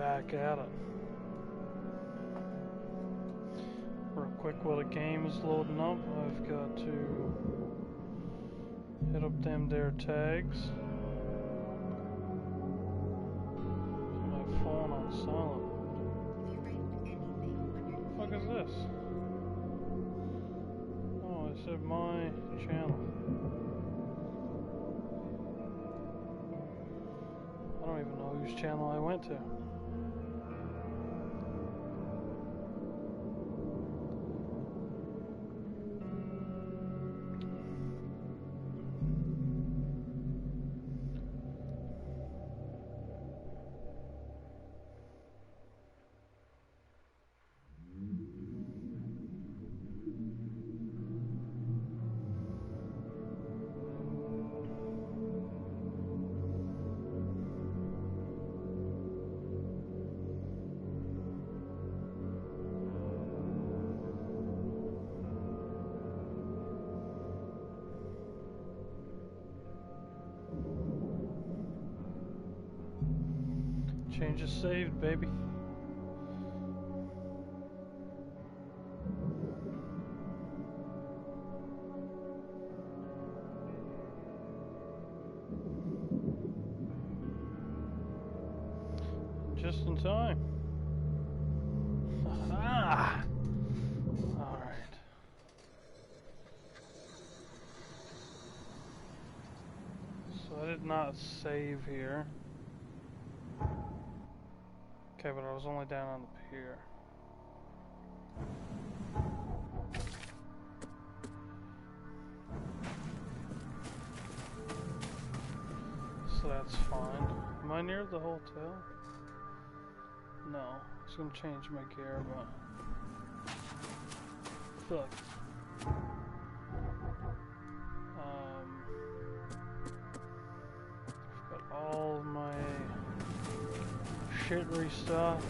back at it. Real quick, while the game is loading up, I've got to hit up them there tags. Put my phone on silent. What the fuck is this? Oh, it said my channel. I don't even know whose channel I went to. Change is saved, baby. Just in time. Ah! Alright. So I did not save here. Okay, but I was only down on the pier. So that's fine. Am I near the hotel? No. I was gonna change my gear, but... Fuck. I've got all of my... shit restocked.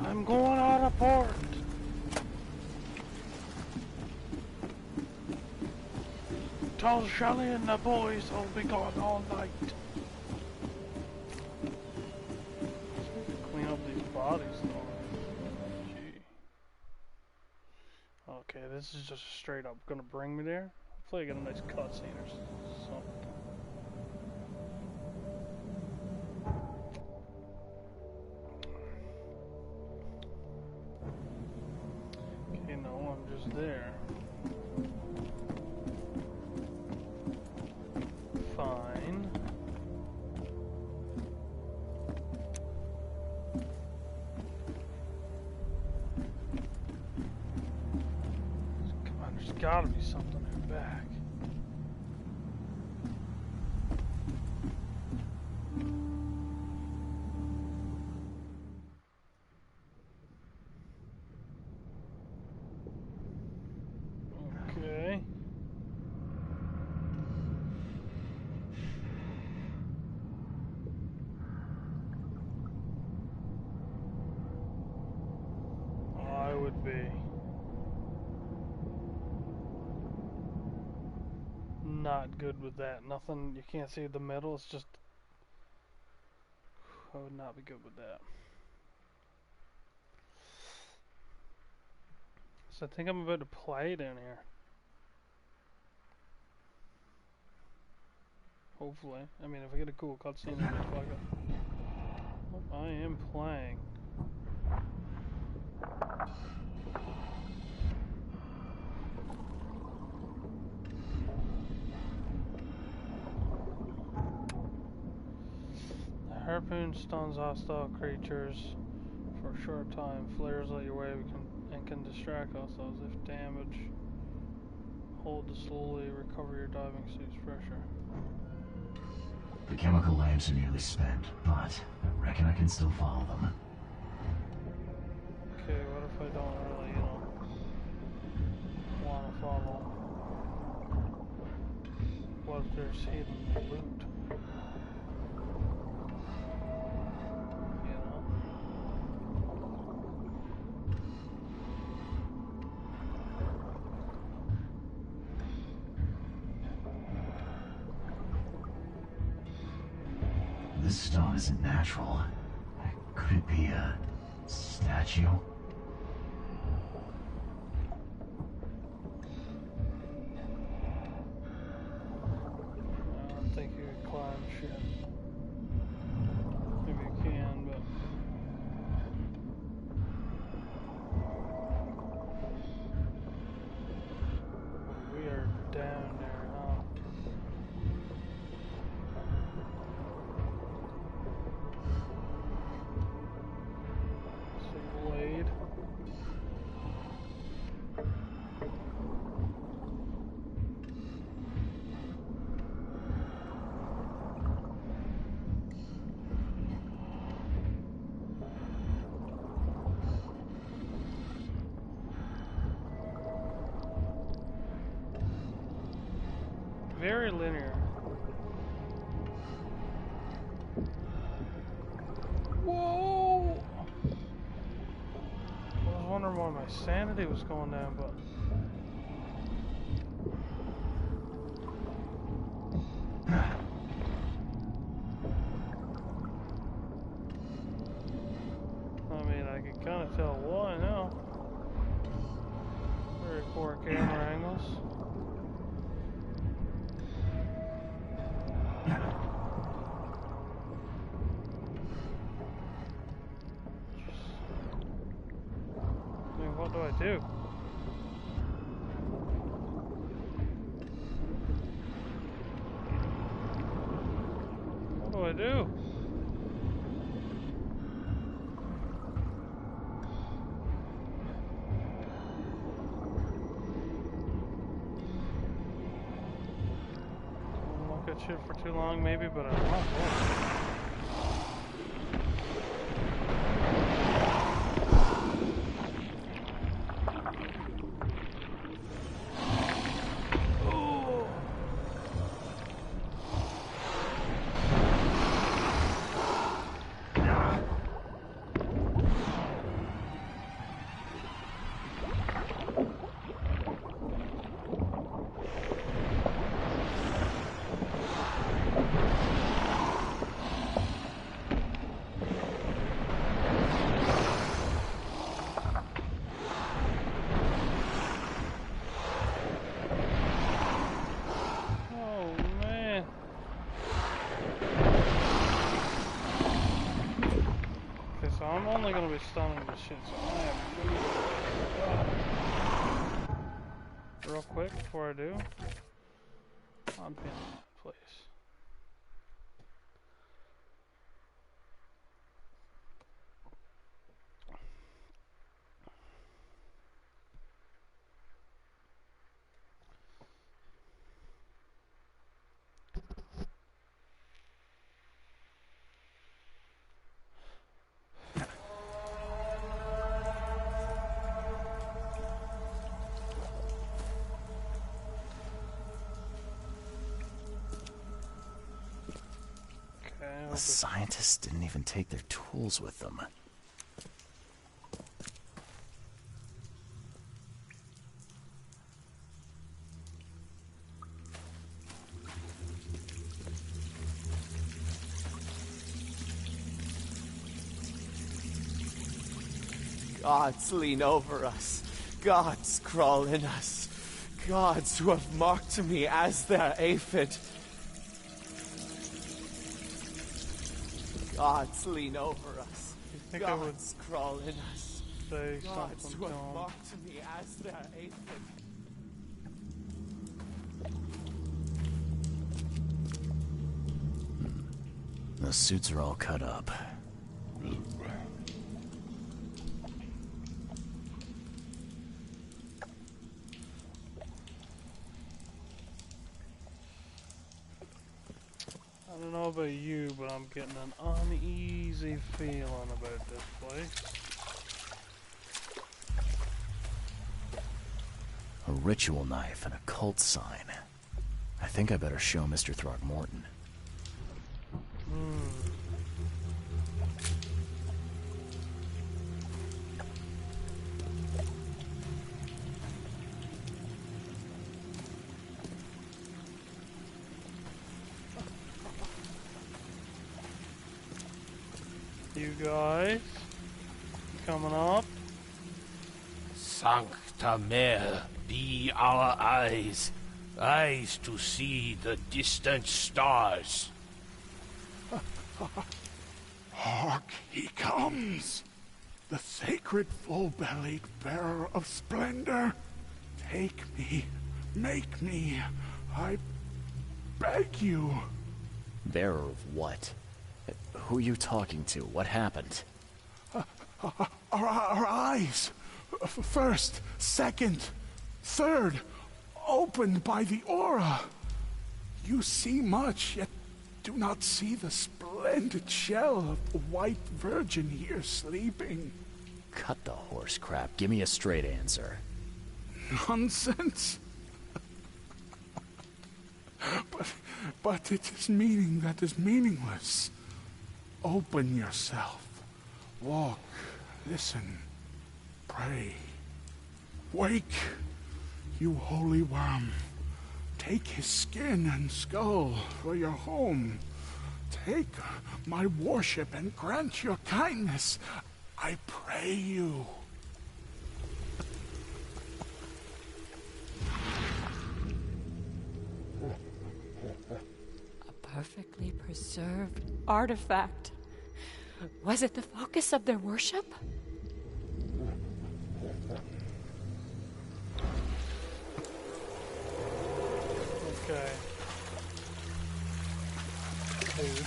I'm going out of port. Tell Shelly and the boys I'll be gone all night. Bodies though. Gee. Okay, this is just straight up gonna bring me there. Hopefully I get a nice cutscene or something. Okay, no, I'm just there. Fine. There's gotta be something in the back. Okay. I would be. Not good with that. Nothing, you can't see the middle, it's just... I would not be good with that. So I think I'm about to play down here. Hopefully. I mean, if I get a cool cutscene, then fuck it. Oh, I am playing. Harpoon stuns hostile creatures for a short time. Flares light your way and can distract hostiles if damaged. Hold to slowly recover your diving suit's pressure. The chemical lamps are nearly spent, but I reckon I can still follow them. Okay, what if I don't really, want to follow? What if there's hidden loot? this stone isn't natural. Could it be a statue? I don't think you could climb shit. Maybe you can, but... We are down there, huh? It's a blade. Very linear. Whoa! I was wondering why my sanity was going down, but... I mean, I can kind of tell why now. Very poor camera angles. What do I do? What do I do? Don't look at shit for too long, maybe, but I'm not going. I'm only going to be stunning this shit, so I am real quick before I do. Unpin that, please. The scientists didn't even take their tools with them. Gods lean over us. Gods crawl in us. Gods who have marked me as their aphid. Gods lean over us. You think Gods I would crawl in us. say Gods something who to have him? marked me as their aphid. The suits are all cut up. I don't know about you, but I'm getting an uneasy feeling about this place. A ritual knife and a cult sign. I think I better show Mr. Throgmorton. guys. Coming up. Sancta Mare, be our eyes, eyes to see the distant stars. Hark, he comes! The sacred full-bellied bearer of splendor. Take me, make me, I beg you. Bearer of what? Who are you talking to? What happened? Our eyes, first, second, third, opened by the aura. You see much, yet do not see the splendid shell of the white virgin here sleeping. Cut the horse crap. Give me a straight answer. Nonsense. But it is meaning that is meaningless. Open yourself. Walk, listen, pray. Wake, you holy worm. Take his skin and skull for your home. Take my worship and grant your kindness. I pray you. A perfectly preserved artifact. Was it the focus of their worship? Okay. Food.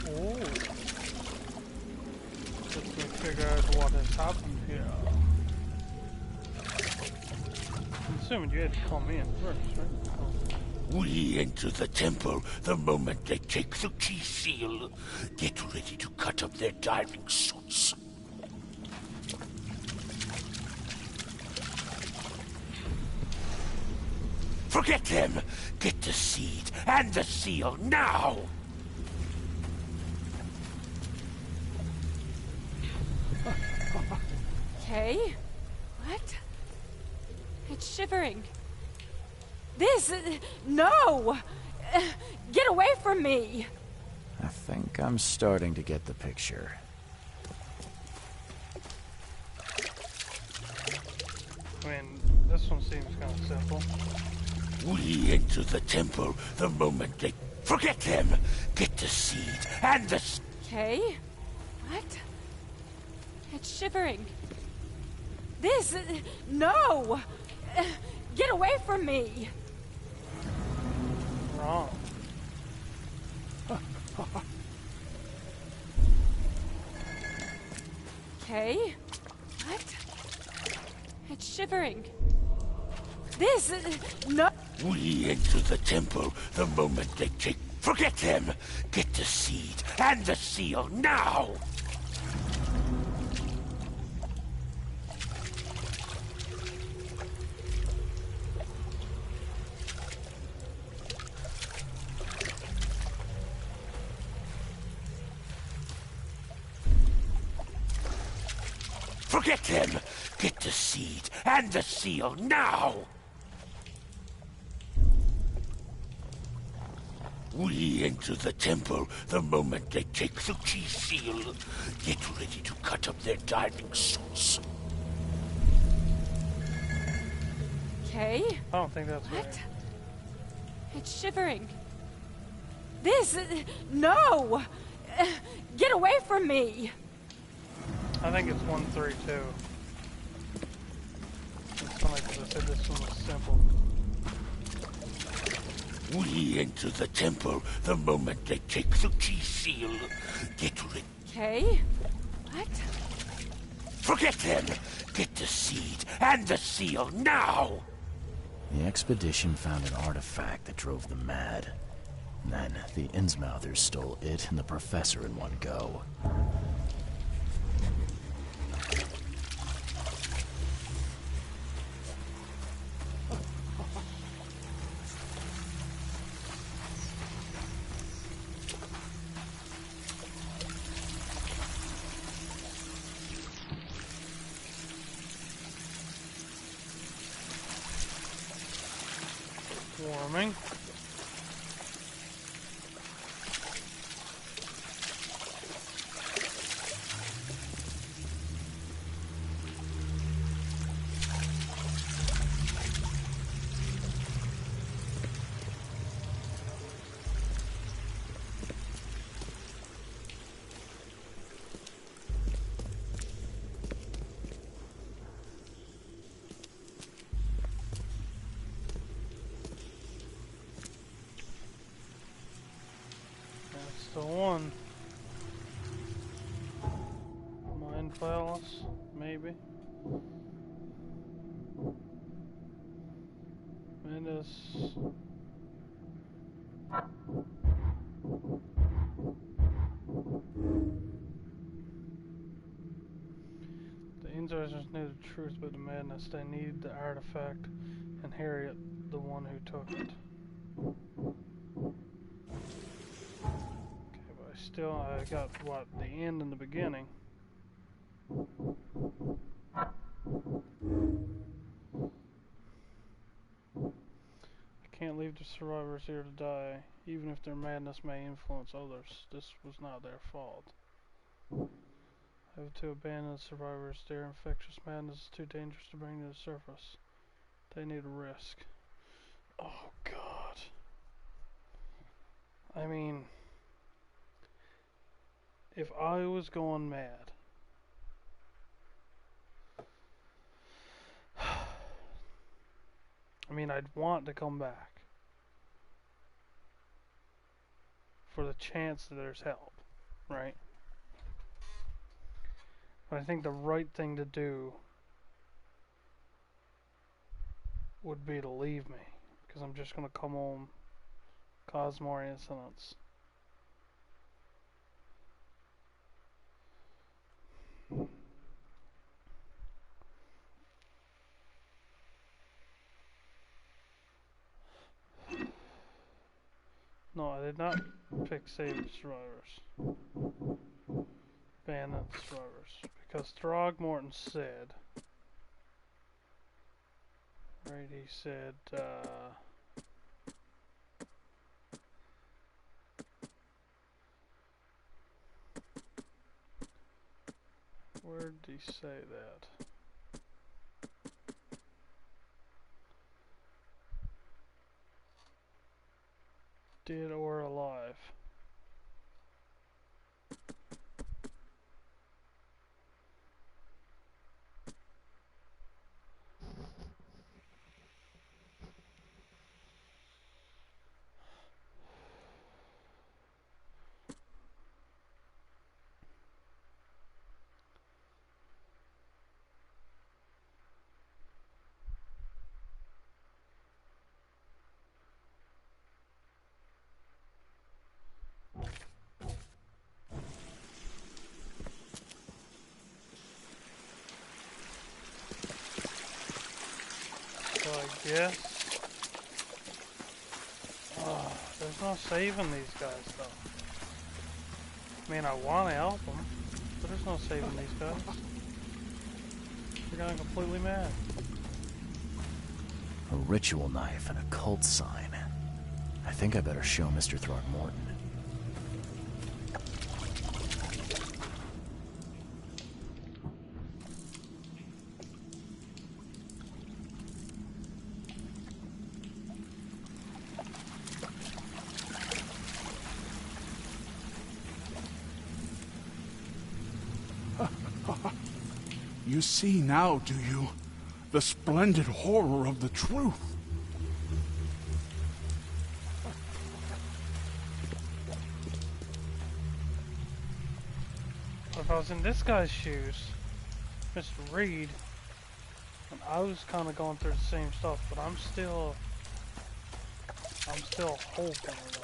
Oh. Let's figure out what has happened here. I'm assuming you had to come in first, right? Oh. We enter the temple the moment they take the key seal. Get ready to cut up their diving suits. Forget them! Get the seed and the seal now! Okay. What? It's shivering. This... no! Get away from me! I think I'm starting to get the picture. I mean, this one seems kind of simple. We enter the temple the moment they... Forget them! Get the seed and the... Okay. What? It's shivering. This... no! Get away from me! Wrong. Okay. What? It's shivering. This... no... We enter the temple the moment they take... Forget them! Get the seed and the seal now! Forget them! Get the seed and the seal now! We enter the temple the moment they take the key seal. Get ready to cut up their diving suits. Okay. I don't think that's What? right. It's shivering. This... no! Get away from me! I think it's 132. It's funny because I said this one was simple. We enter the temple the moment they take the key seal. Get ready. Okay. What? Forget them! Get the seed and the seal now! The expedition found an artifact that drove them mad. Then, the Innsmouthers stole it and the professor in one go. Warming. That's the one. Mind Palace, maybe. Menace. The insiders knew the truth about the madness. They needed the artifact and Harriet, the one who took it. Okay, but I got, what, the end and the beginning. I can't leave the survivors here to die, even if their madness may influence others. This was not their fault. I have to abandon the survivors. Their infectious madness is too dangerous to bring to the surface. They need a risk. Oh, God. I mean, if I was going mad, I mean, I'd want to come back for the chance that there's help, right? But I think the right thing to do would be to leave me, because I'm just going to come home, cause more incidents. No, I did not pick save survivors. Abandon survivors. Because Throgmorton said, right, he said, where did he say that? Dead or alive. So I guess, there's no saving these guys though. I mean, I want to help them, but there's no saving these guys. They're going completely mad. A ritual knife and a cult sign. I think I better show Mr. Throgmorton. You see now, do you? The splendid horror of the truth. If I was in this guy's shoes, Mr. Reed, and I was kind of going through the same stuff, but I'm still hoping though.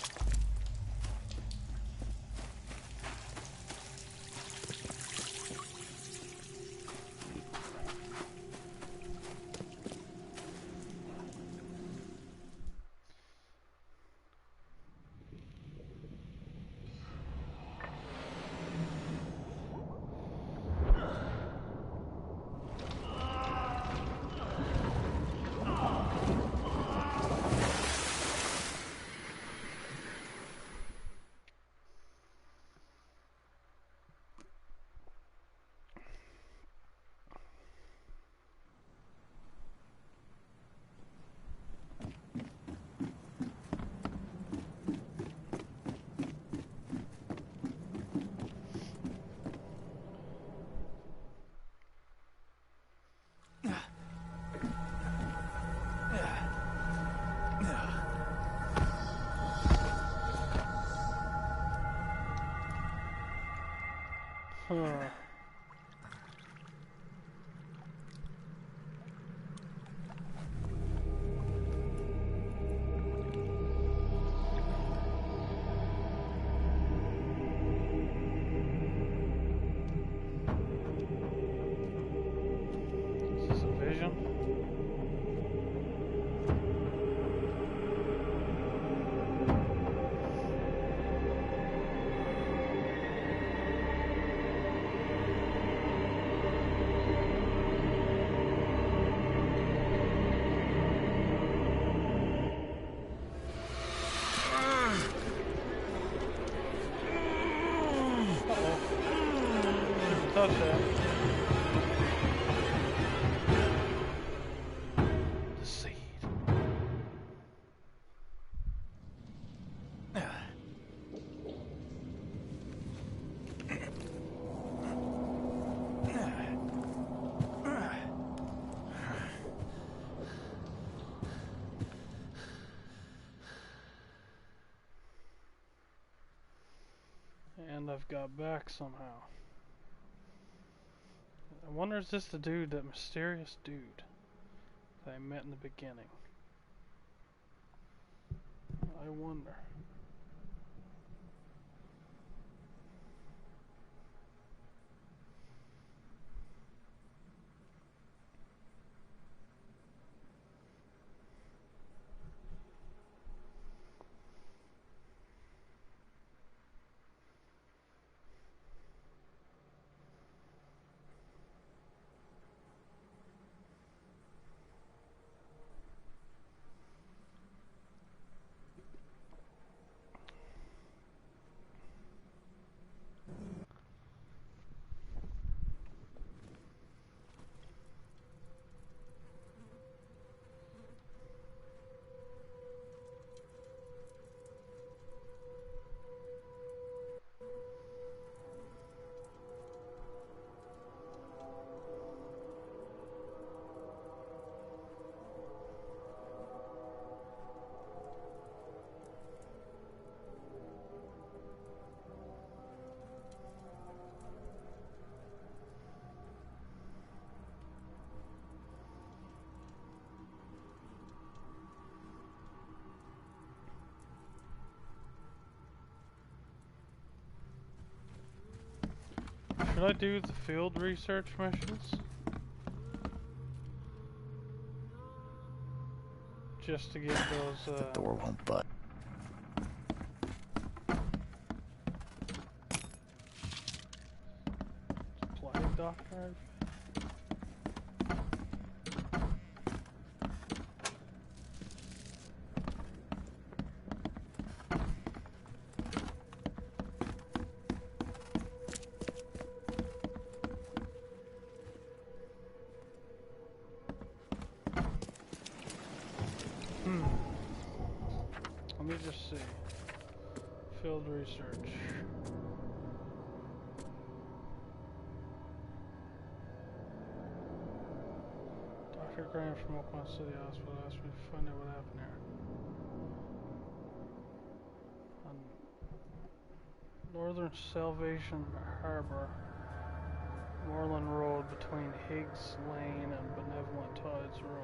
Huh. Is this a vision? Shouldn't touch that. The seed. And I've got back somehow. I wonder, is this the dude, that mysterious dude that I met in the beginning? I wonder. Should I do the field research missions? Just to get those, The door won't budge. plague doctor? Let me just see. Field research. Dr. Graham from Oklahoma City Hospital asked me to find out what happened here. On Northern Salvation Harbor, Moreland Road between Higgs Lane and Benevolent Tides Road.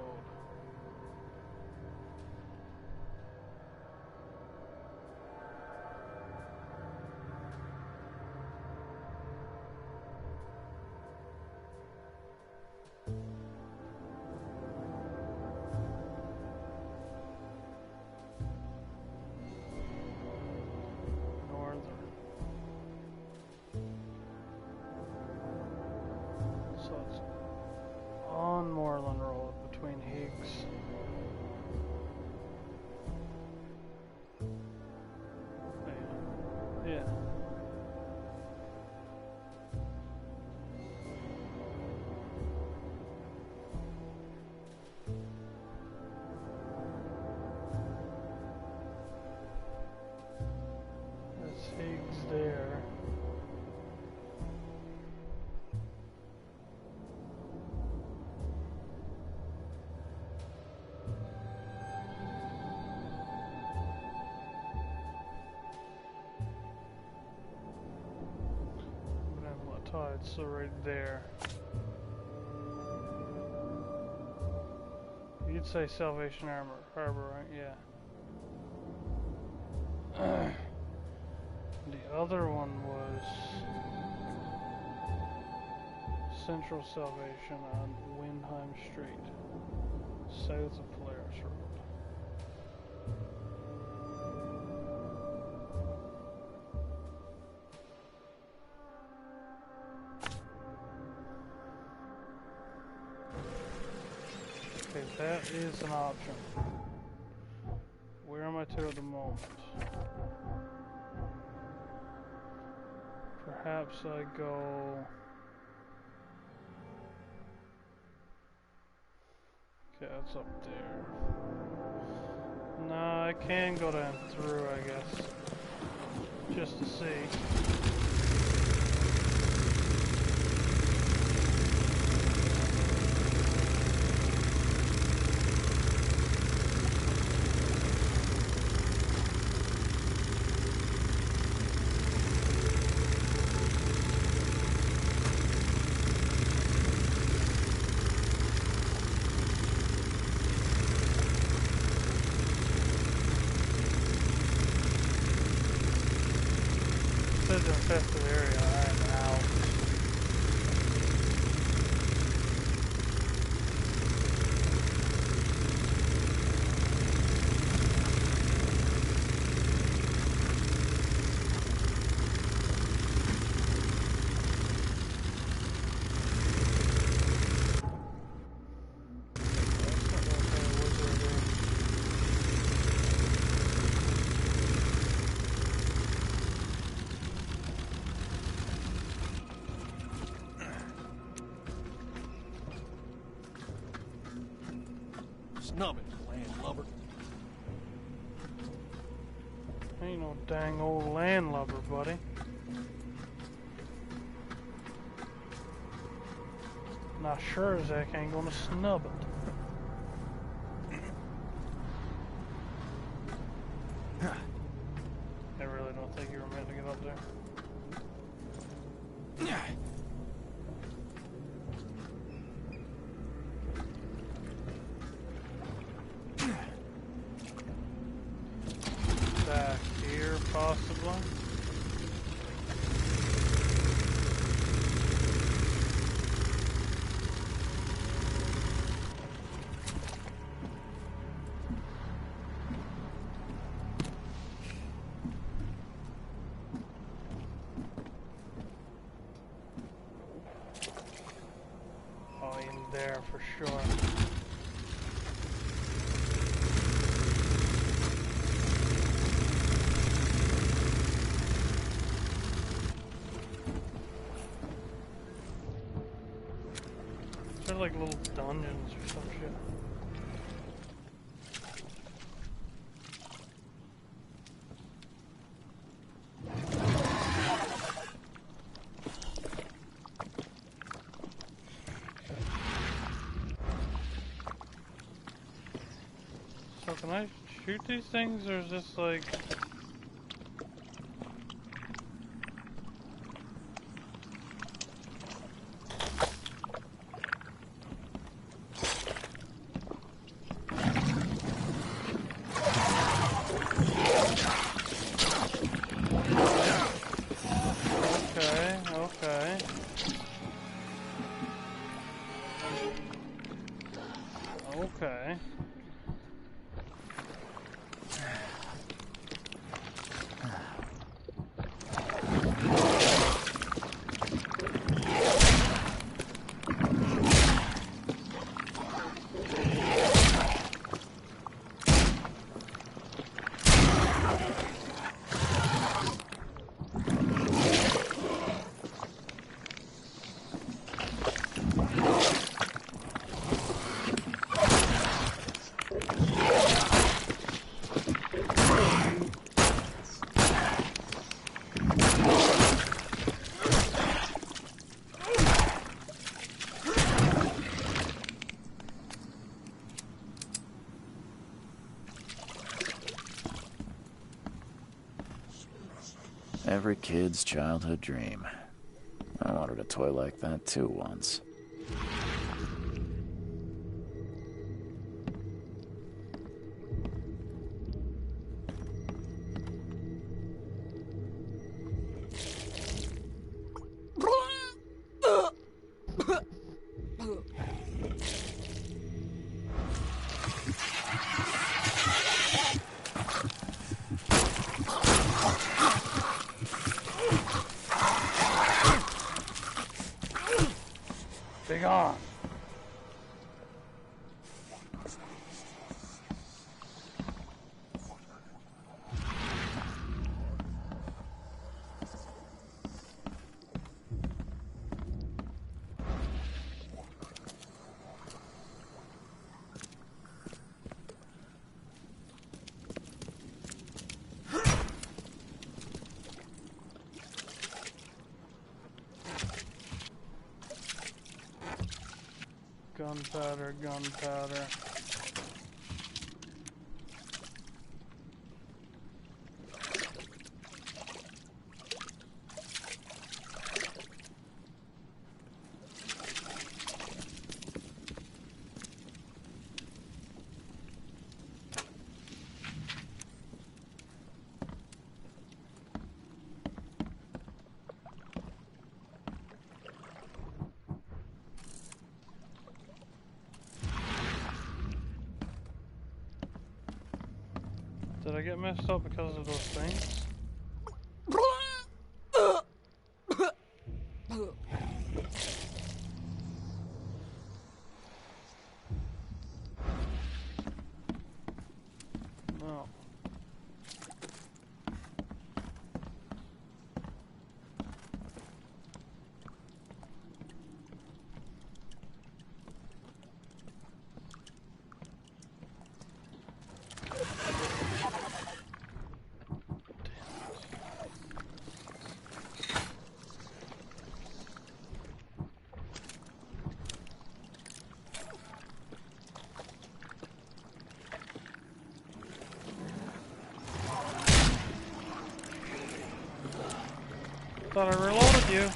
So it's on Moreland Road between Higgs. Yeah. That's Higgs there. tide, so right there. You'd say Salvation Harbor, right? Yeah. The other one was Central Salvation on Windheim Street, south of Polaris Road. Okay, that is an option. Where am I to at the moment? Perhaps I go... Okay, that's up there. No, I can go down through, I guess. Just to see. This is an infested area, I'm out. Snub it, landlubber. Ain't no dang old landlubber, buddy. Not sure as heck ain't gonna snub it. I really don't think you were meant to get up there. Back here, possibly. Oh, in there for sure. They're like little dungeons or some shit. So can I shoot these things, or is this like... Okay. Okay. Every kid's childhood dream. I wanted a toy like that too once. Big on. Gunpowder, gunpowder. Did I get messed up because of those things? No. Thought I reloaded you.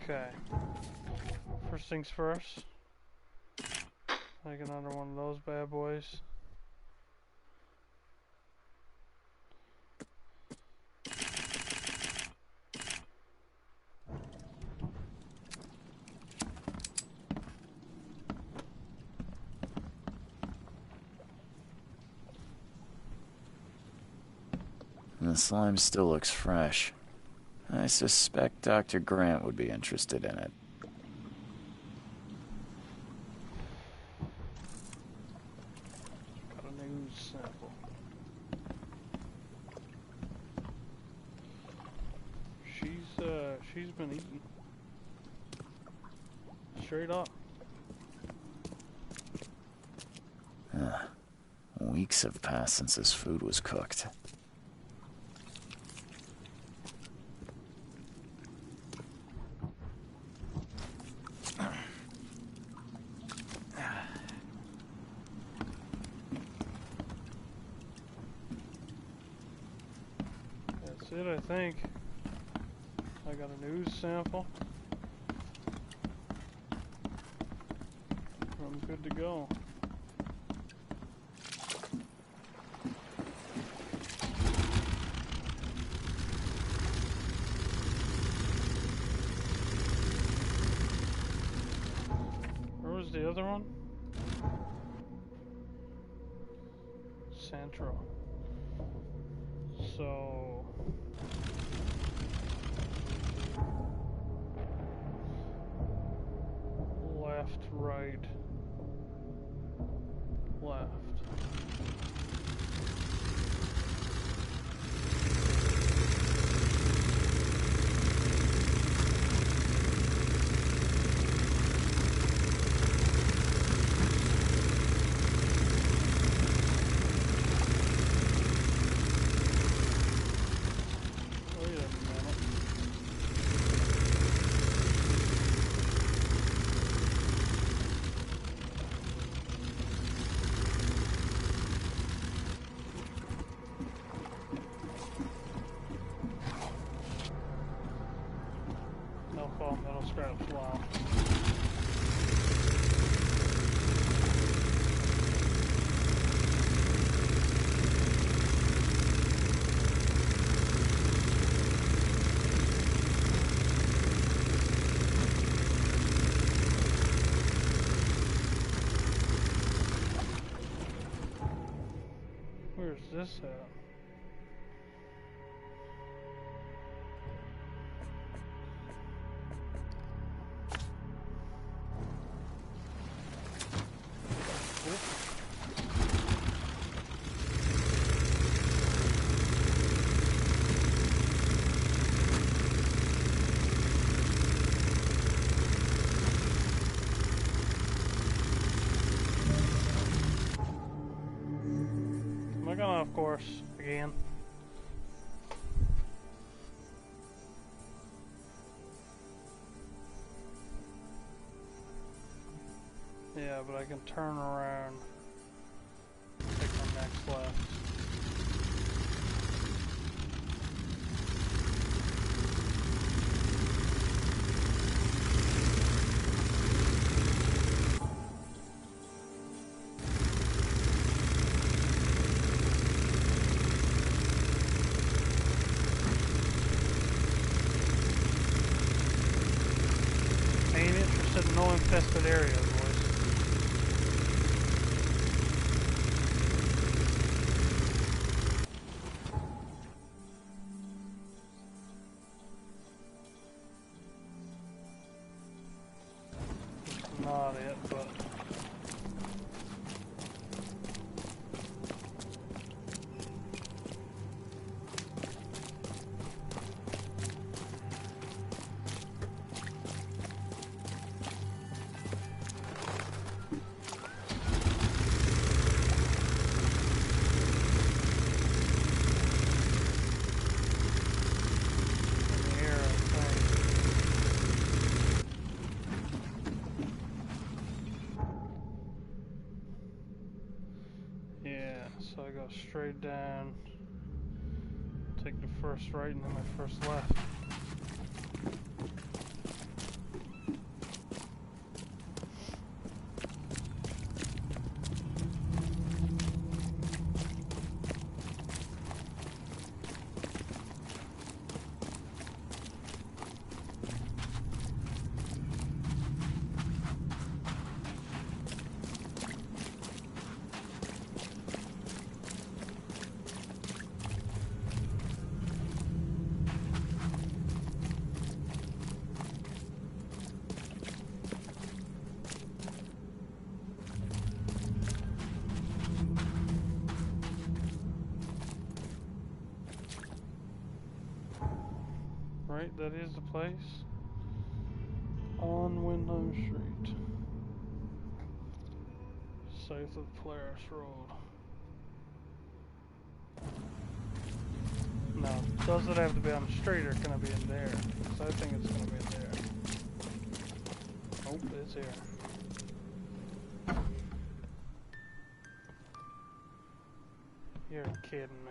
Okay. First things first. Make another one of those bad boys. The slime still looks fresh. I suspect Dr. Grant would be interested in it. Got a new sample. She's been eating. Straight up. Weeks have passed since this food was cooked. That's it, I think. I got a news sample. I'm good to go. Where was the other one? Central. So right, left. Metal scraps, wow. Where's this at? Am I gonna off course again? Yeah, but I can turn around, take the next left. Ain't interested in no infested areas, boys. It's not it, but so I go straight down, take the first right and then my first left. Right, that is the place. On Windham Street. South of Polaris Road. Now, does it have to be on the street or can it be in there? Because I think it's going to be in there. Nope, it's here. You're kidding me.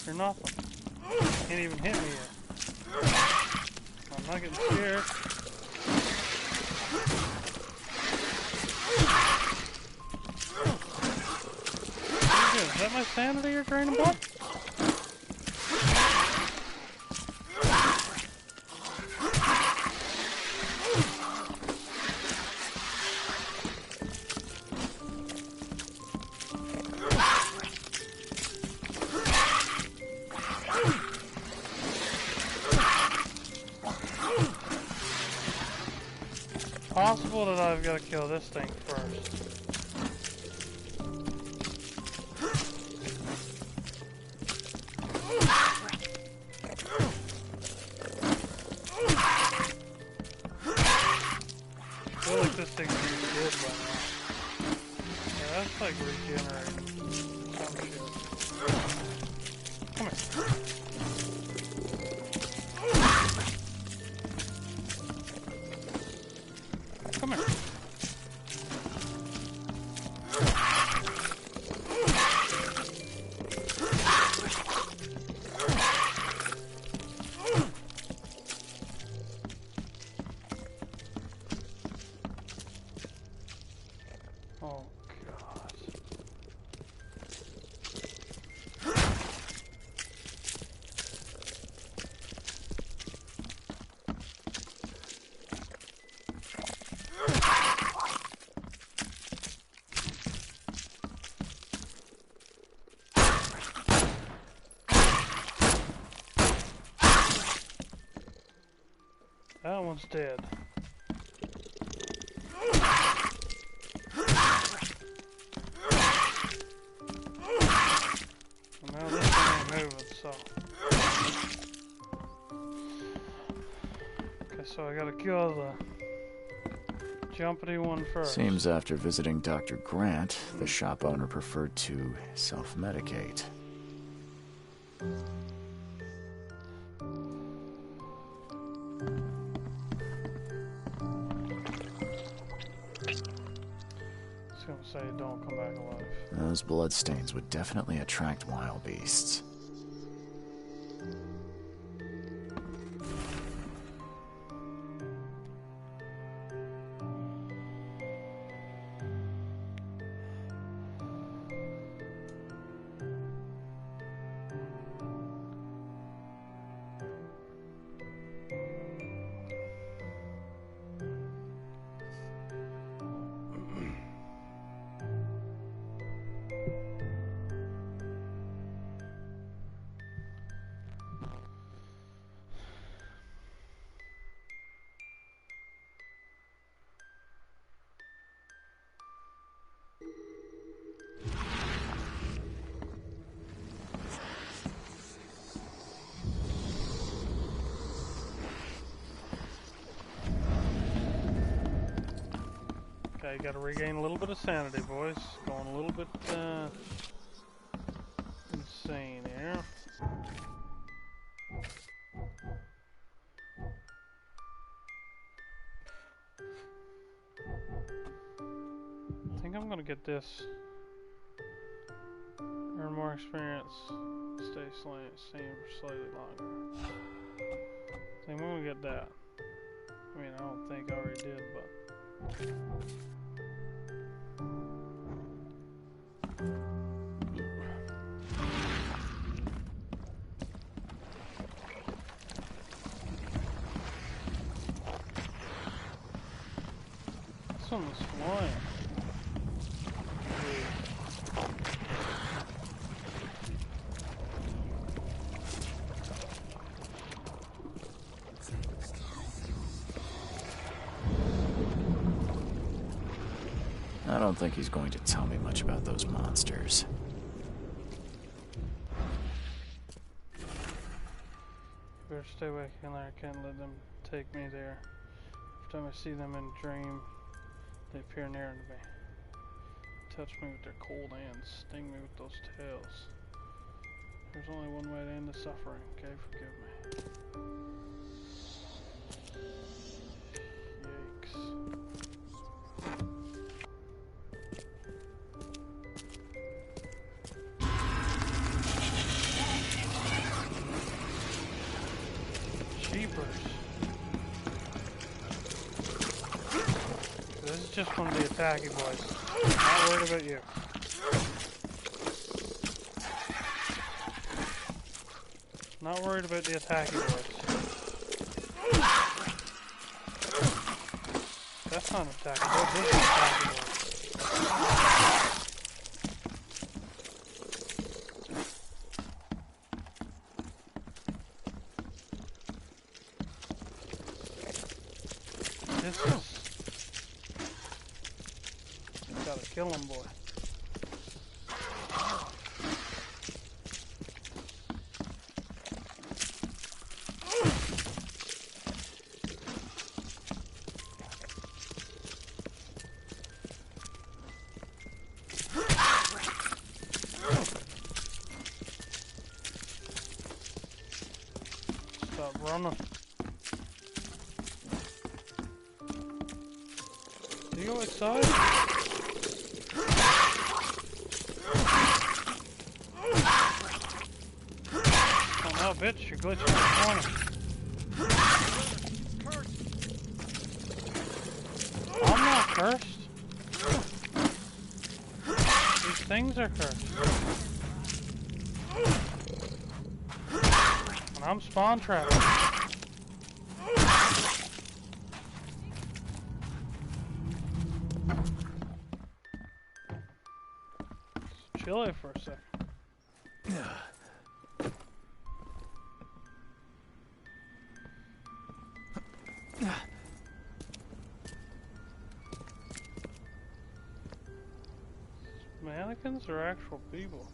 You're nothing. Can't even hit me yet. I'm not getting scared. Is that my sanity you're draining, bud? Possible that I've got to kill this thing first. I feel like this thing's pretty good by now. Yeah, that's like regenerating some shit. Come here. Come here. Oh, God. That one's dead. And now this thing ain't moving, so. Okay, so I gotta kill the jumpity one first. Seems after visiting Dr. Grant, the shop owner preferred to self-medicate. Gonna say don't come back alive. Those bloodstains would definitely attract wild beasts. Okay, gotta regain a little bit of sanity, boys. Going a little bit, insane here. I think I'm gonna get this. Earn more experience. Stay sane for slightly longer. I think I'm gonna get that. I mean, I don't think I already did, but... This one was flying. I don't think he's going to tell me much about those monsters. Better stay away in there. I can't let them take me there. Every time I see them in a dream, they appear near to me. Touch me with their cold hands, sting me with those tails. There's only one way to end the suffering, okay? Forgive me. Yikes. jeepers. This is just one of the attacky boys. Not worried about you. Not worried about the attacky boys. That's not an attacky boy, this is an attacky boy. This is... Gotta kill him, boy. Stop running. Do you go outside? Oh no, bitch, you're glitching in the corner. I'm not cursed. These things are cursed. And I'm spawn trapped. Chilly for a second. Mannequins are actual people.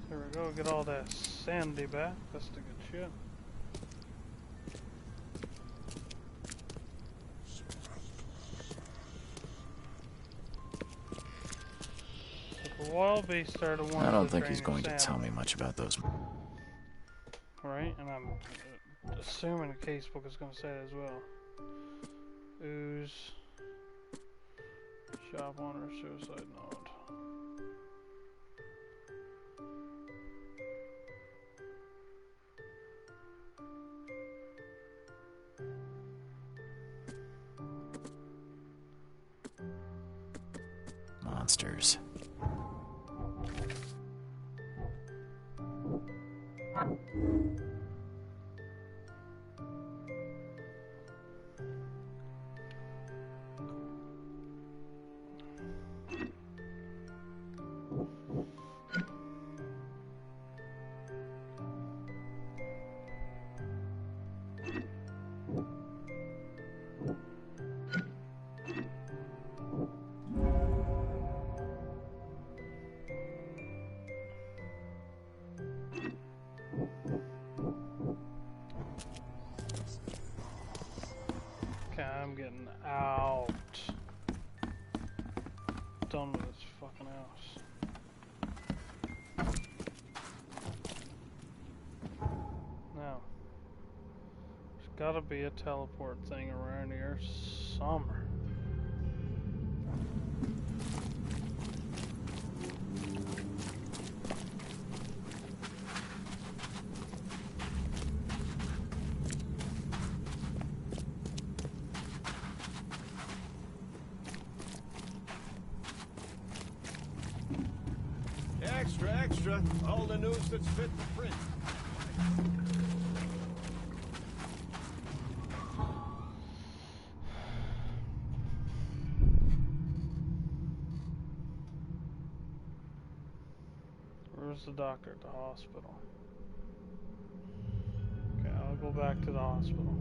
There we go, get all that sandy back. That's the good shit. If a wild beast started one, I don't think he's going to tell me much about those. Right, and I'm assuming the casebook is going to say it as well. Ooze. Shop owner suicide note. Monsters. Okay, I'm getting out. Done with this fucking house. Now, there's gotta be a teleport thing around here somewhere. Extra, extra. All the news that's fit for print. Where's the doctor at the hospital? Okay, I'll go back to the hospital.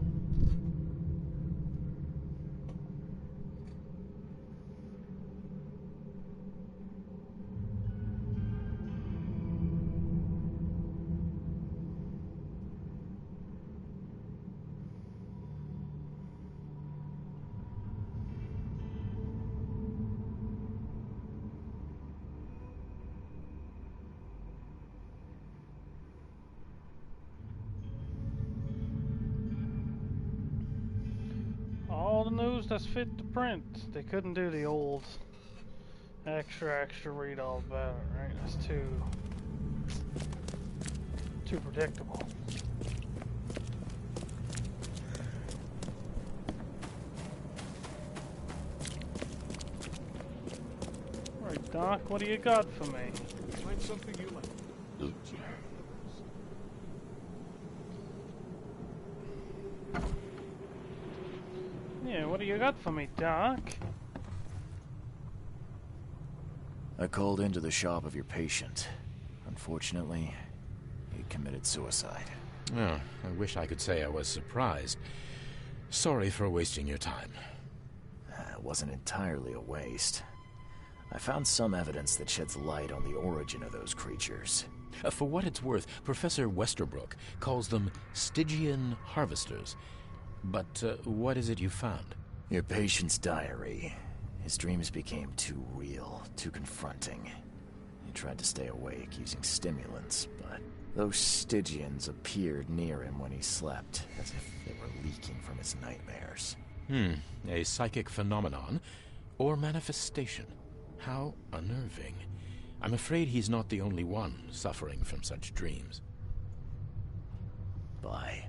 news that's fit to print. They couldn't do the old extra read all about it, right? That's too predictable. Right, Doc, what do you got for me? Find something you like. Yeah, what do you got for me, Doc? I called into the shop of your patient. Unfortunately, he committed suicide. Oh, I wish I could say I was surprised. Sorry for wasting your time. It wasn't entirely a waste. I found some evidence that sheds light on the origin of those creatures. For what it's worth, Professor Westerbrook calls them Stygian harvesters. But what is it you found? Your patient's diary. His dreams became too real, too confronting. He tried to stay awake using stimulants, but those Stygians appeared near him when he slept, as if they were leaking from his nightmares. A psychic phenomenon or manifestation. How unnerving. I'm afraid he's not the only one suffering from such dreams. Bye.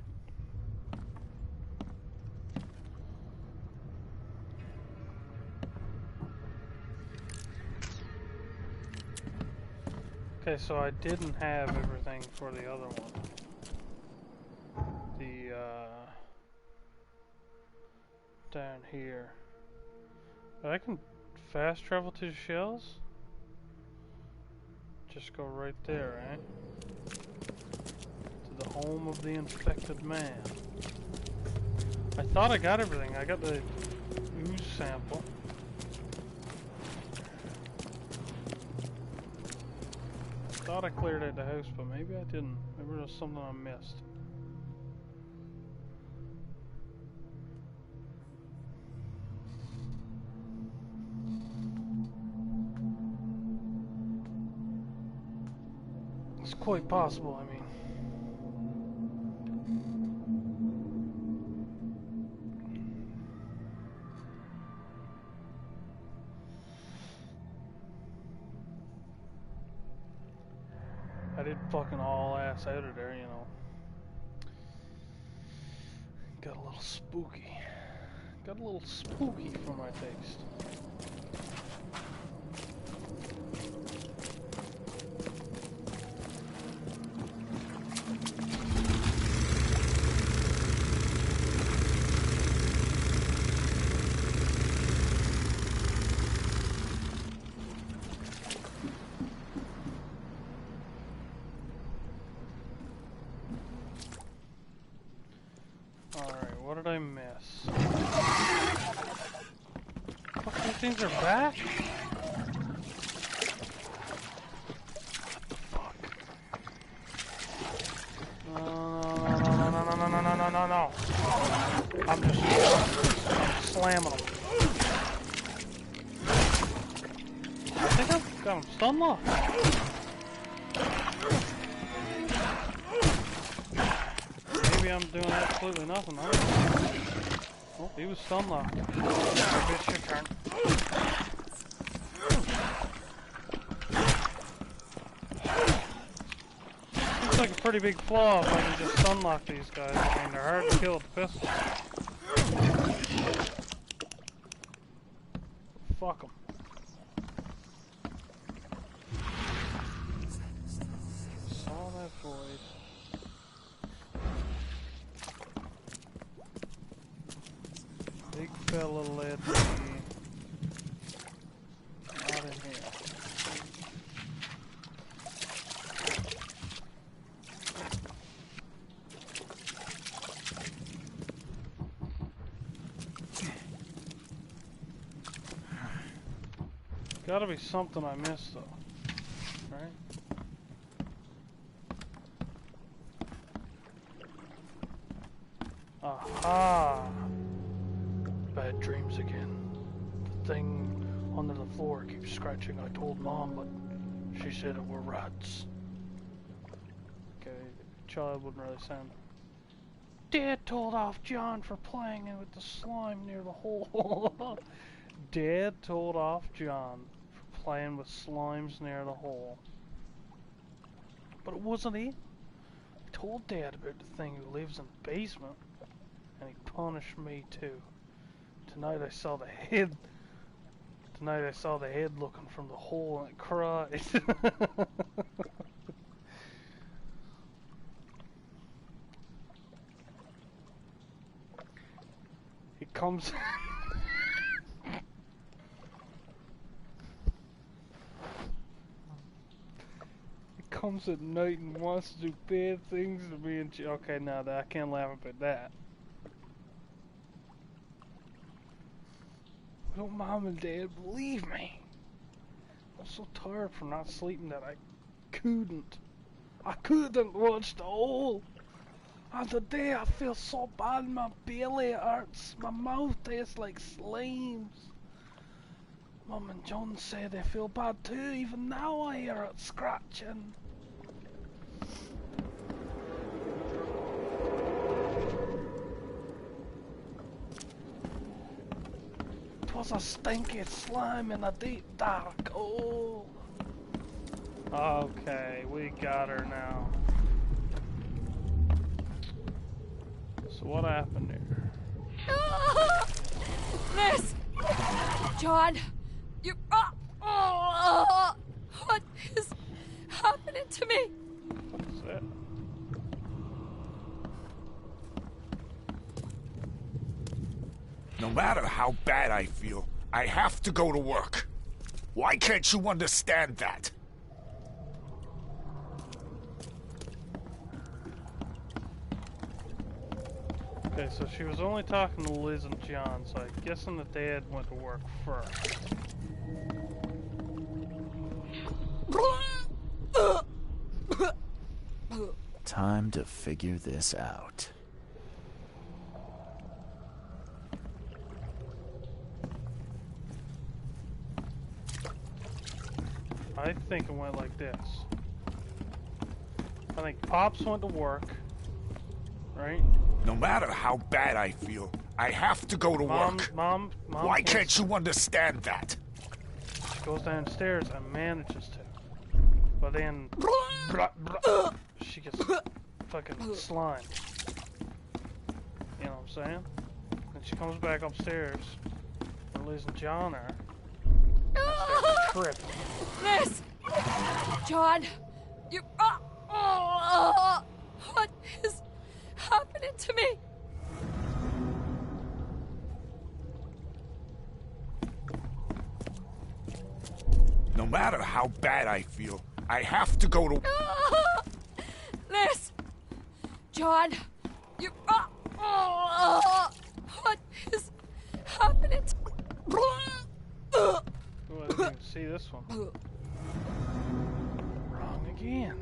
Okay, so I didn't have everything for the other one. Down here. But I can fast travel to the shells? Just go right there, right? To the home of the infected man. I thought I got everything. I got the ooze sample. I thought I cleared out the house, but maybe I didn't. Maybe there was something I missed. It's quite possible, I mean. I did fucking all ass out of there, you know. Got a little spooky. Got a little spooky for my taste. Alright, what did I miss? Fuck, these things are back? Fuck. No. I'm slamming them. I think I've got them stun locked. Maybe I'm doing absolutely nothing, huh? Oh, he was stun locked. Bitch, your turn. Looks like a pretty big flaw if I can just stun lock these guys. I mean, they're hard to kill with the pistol. Fuck them. Saw that void. Big fella led me out in here. Gotta be something I missed though, right? Aha! Bad dreams again. The thing under the floor keeps scratching. I told Mom, but she said it were rats. Okay, child wouldn't really sound Dad told off John for playing with the slime near the hole. Dad told off John for playing with slimes near the hole. But it wasn't he. I told Dad about the thing who lives in the basement, and he punished me too. Tonight I saw the head looking from the hole, and I cried. He comes. He comes at night and wants to do bad things to me. And okay, now I can't laugh about that. Don't Mom and Dad believe me? I'm so tired from not sleeping that I couldn't watch the hole. And today I feel so bad, my belly hurts, my mouth tastes like slimes. Mum and John say they feel bad too, even now I hear it scratching. Was a stinky slime in a deep dark hole. Okay, we got her now. So what happened here? Liz! John! You... what is happening to me? What's that? No matter how bad I feel, I have to go to work. Why can't you understand that? Okay, so she was only talking to Liz and John, so I'm guessing that Dad went to work first. Time to figure this out. I think it went like this. I think Pops went to work, right? No matter how bad I feel, I have to go to work. Mom. Why can't you understand that? She goes downstairs and manages to. But then she gets fucking slime. You know what I'm saying? Then she comes back upstairs where Liz and John are. Trip. Liz! John! You... what is happening to me? No matter how bad I feel, I have to go to... Liz! John! You... what is happening to... Oh, I didn't even see this one. Wrong again.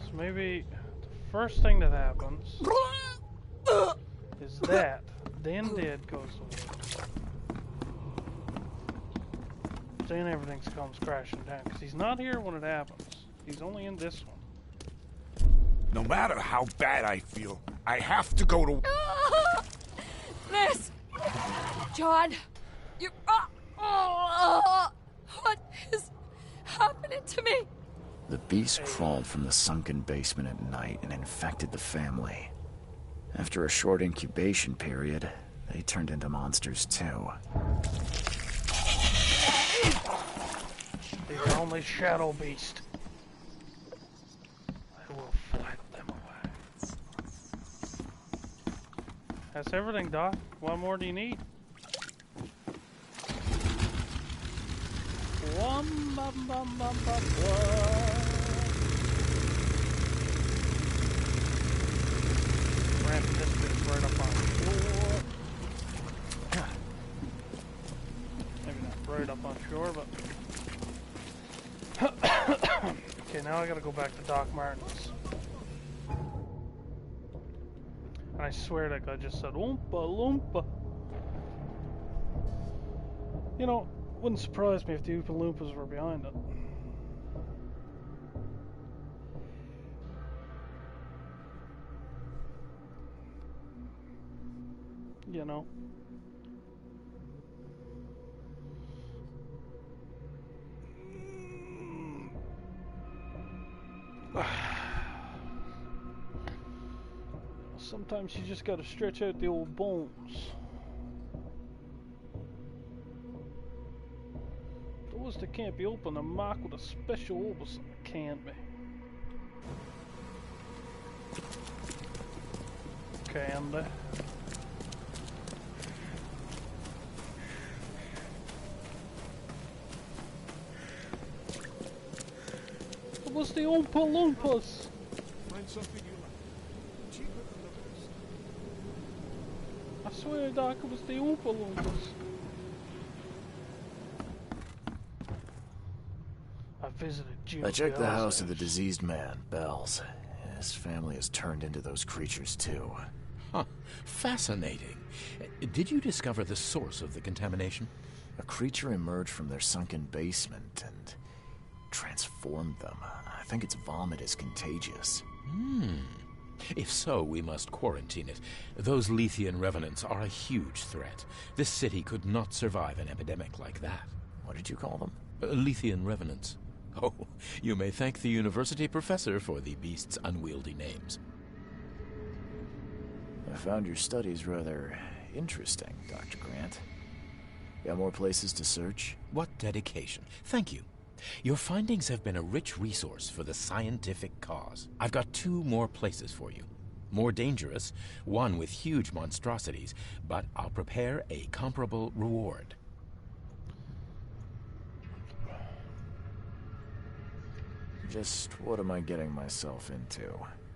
So maybe the first thing that happens is that then Dad goes to work. Then everything comes crashing down because he's not here when it happens. He's only in this one. No matter how bad I feel, I have to go to... Liz! John! You... what is happening to me? The beast crawled from the sunken basement at night and infected the family. After a short incubation period, they turned into monsters too. The only shadow beast. I will fight them away. That's everything, Doc. What more do you need? Ramping this bitch right up on shore. Maybe not right up on shore, but... Okay, now I gotta go back to Doc Martens. And I swear that guy just said, Oompa Loompa. You know, wouldn't surprise me if the Oompa Loompas were behind it. you know. Sometimes you just gotta stretch out the old bones. Doors that can't be opened are marked with a special oversight. Can't be. Can they? It was the Oompa Loompas. Find something you like. Cheaper than the rest. I swear, Doc, it was the Oompa Loompas. I visited June. I checked the house of the diseased man, Bells. His family has turned into those creatures too. Huh. Fascinating. Did you discover the source of the contamination? A creature emerged from their sunken basement and transformed them. I think its vomit is contagious. If so, we must quarantine it. Those Lethian revenants are a huge threat. This city could not survive an epidemic like that. What did you call them? Lethian revenants. Oh, you may thank the university professor for the beast's unwieldy names. I found your studies rather interesting, Dr. Grant. Got more places to search? What dedication. Thank you. Your findings have been a rich resource for the scientific cause. I've got 2 more places for you. More dangerous, one with huge monstrosities, but I'll prepare a comparable reward. Just what am I getting myself into?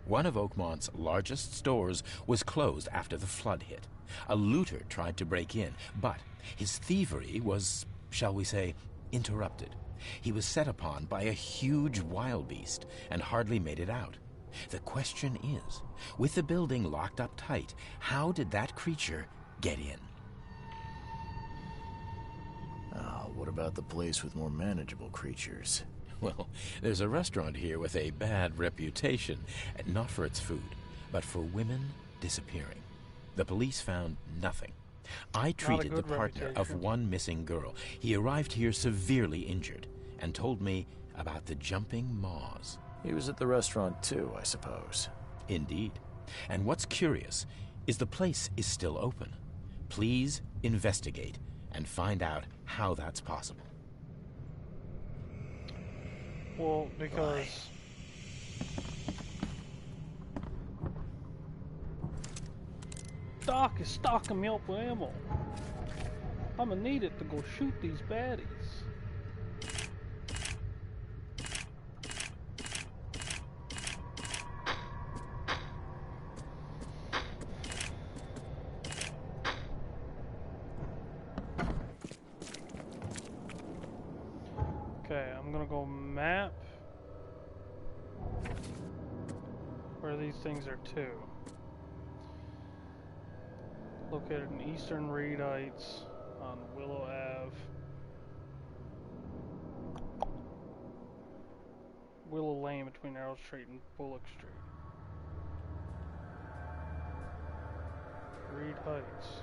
One of Oakmont's largest stores was closed after the flood hit. A looter tried to break in, but his thievery was, shall we say, interrupted. He was set upon by a huge wild beast and hardly made it out. The question is, with the building locked up tight, how did that creature get in? What about the place with more manageable creatures? Well, there's a restaurant here with a bad reputation, not for its food, but for women disappearing. The police found nothing. I treated the partner of one missing girl. He arrived here severely injured and told me about the jumping maws. He was at the restaurant too, I suppose. Indeed. And what's curious is the place is still open. Please investigate and find out how that's possible. Well, because Doc is stocking me up with ammo. I'ma need it to go shoot these baddies. Okay, I'm gonna go map where these things are too. Located in Eastern Reed Heights on Willow Ave. Willow Lane between Arrow Street and Bullock Street. Reed Heights.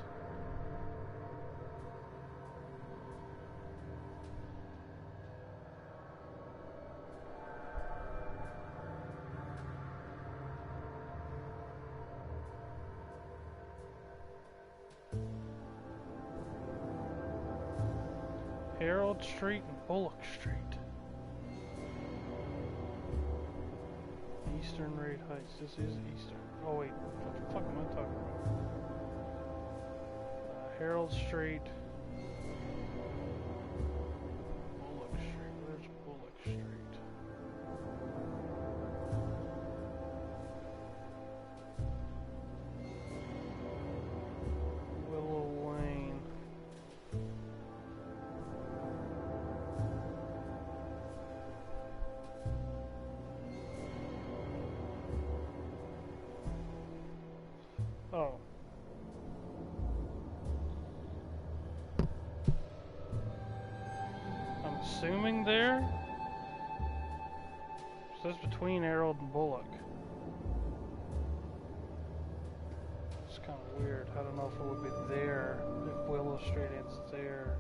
Harold Street and Bullock Street. Eastern Reed Heights. This is Eastern. Oh wait, what the fuck am I talking about? Harold Street. Bullock Street. Where's Bullock Street? Willow Lane. Oh. I'm assuming there? It says between Harold and Bullock. It's kind of weird. I don't know if it would be there, if Willow Stradion's there,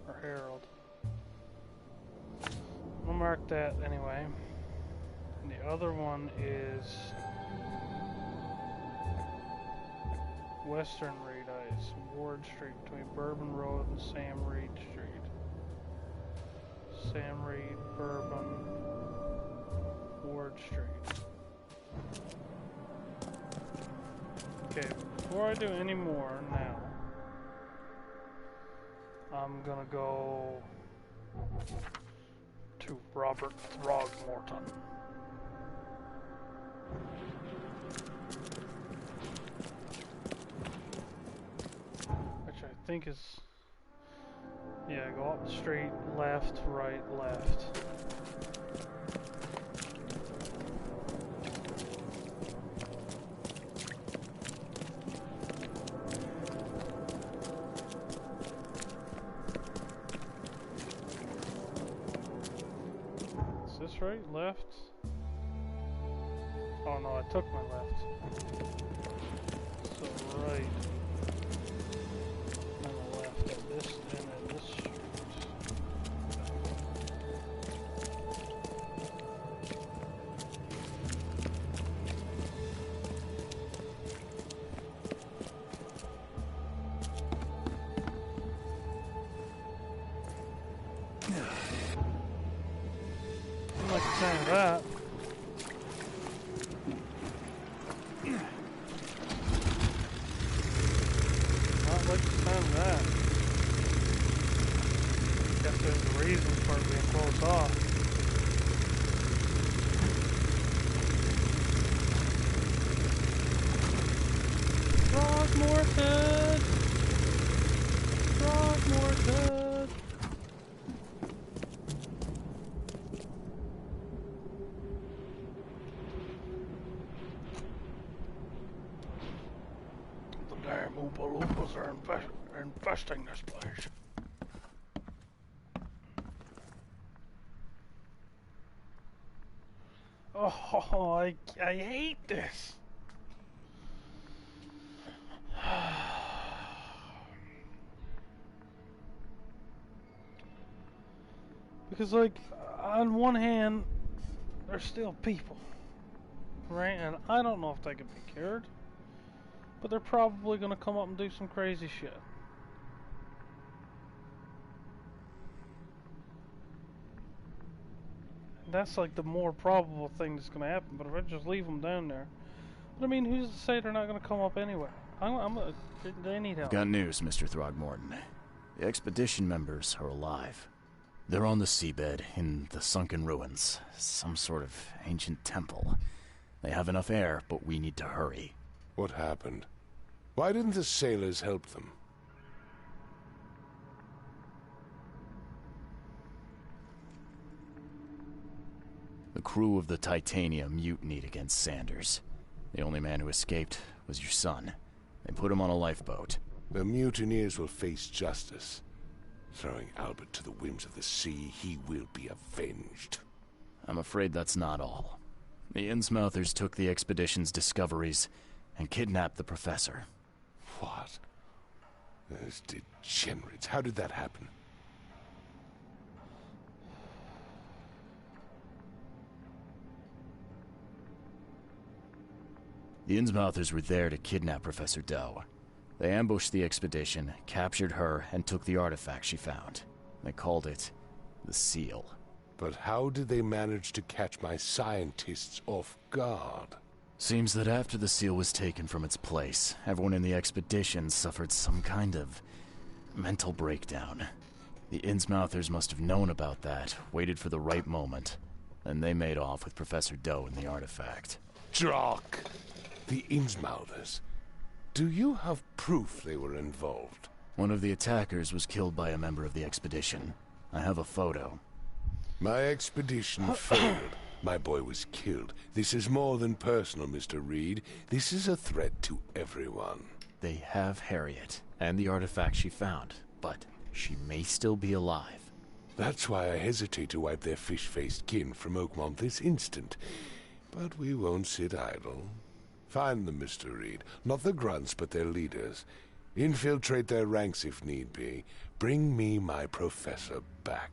or Herald. I'll mark that anyway. And the other one is Western Reed Ice, Ward Street, between Bourbon Road and Sam Reed Street. Sam Reed, Bourbon, Ward Street. Okay, before I do any more now, I'm gonna go to Robert Throgmorton. Which I think is, yeah, go up the street, left, right, left. Is this right? Left? Oh no, I took my left. So right. And the left at this end of this street. I'm not saying that. Not like the sound of that. Guess there's a reason for it being closed off. Throgmorton! Throgmorton! The damn Oompa Loompas are infesting this place. Oh, I hate this. Because, like, on one hand, they're still people, right? And I don't know if they can be cured, but they're probably going to come up and do some crazy shit. That's like the more probable thing that's going to happen. But if I just leave them down there, but I mean, who's to say they're not going to come up anyway? They need help. Got news, Mr. Throgmorton. The expedition members are alive. They're on the seabed in the sunken ruins, some sort of ancient temple. They have enough air, but we need to hurry. What happened? Why didn't the sailors help them? The crew of the Titania mutinied against Sanders. The only man who escaped was your son. They put him on a lifeboat. The mutineers will face justice. Throwing Albert to the whims of the sea, he will be avenged. I'm afraid that's not all. The Innsmouthers took the expedition's discoveries and kidnapped the professor. What? Those degenerates. How did that happen? The Innsmouthers were there to kidnap Professor Doe. They ambushed the expedition, captured her, and took the artifact she found. They called it the Seal. But how did they manage to catch my scientists off guard? Seems that after the seal was taken from its place, everyone in the expedition suffered some kind of mental breakdown. The Innsmouthers must have known about that, waited for the right moment, and they made off with Professor Doe and the artifact. Drock! The Innsmouthers. Do you have proof they were involved? One of the attackers was killed by a member of the expedition. I have a photo. My expedition failed. My boy was killed. This is more than personal, Mr. Reed. This is a threat to everyone. They have Harriet, and the artifact she found, but she may still be alive. That's why I hesitate to wipe their fish-faced kin from Oakmont this instant. But we won't sit idle. Find them, Mr. Reed. Not the grunts, but their leaders. Infiltrate their ranks if need be. Bring me my professor back.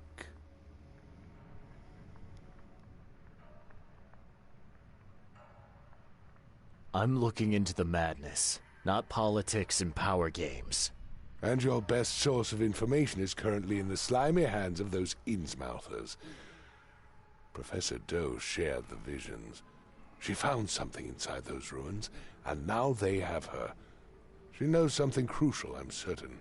I'm looking into the madness, not politics and power games. And your best source of information is currently in the slimy hands of those Innsmouthers. Professor Doe shared the visions. She found something inside those ruins, and now they have her. She knows something crucial, I'm certain.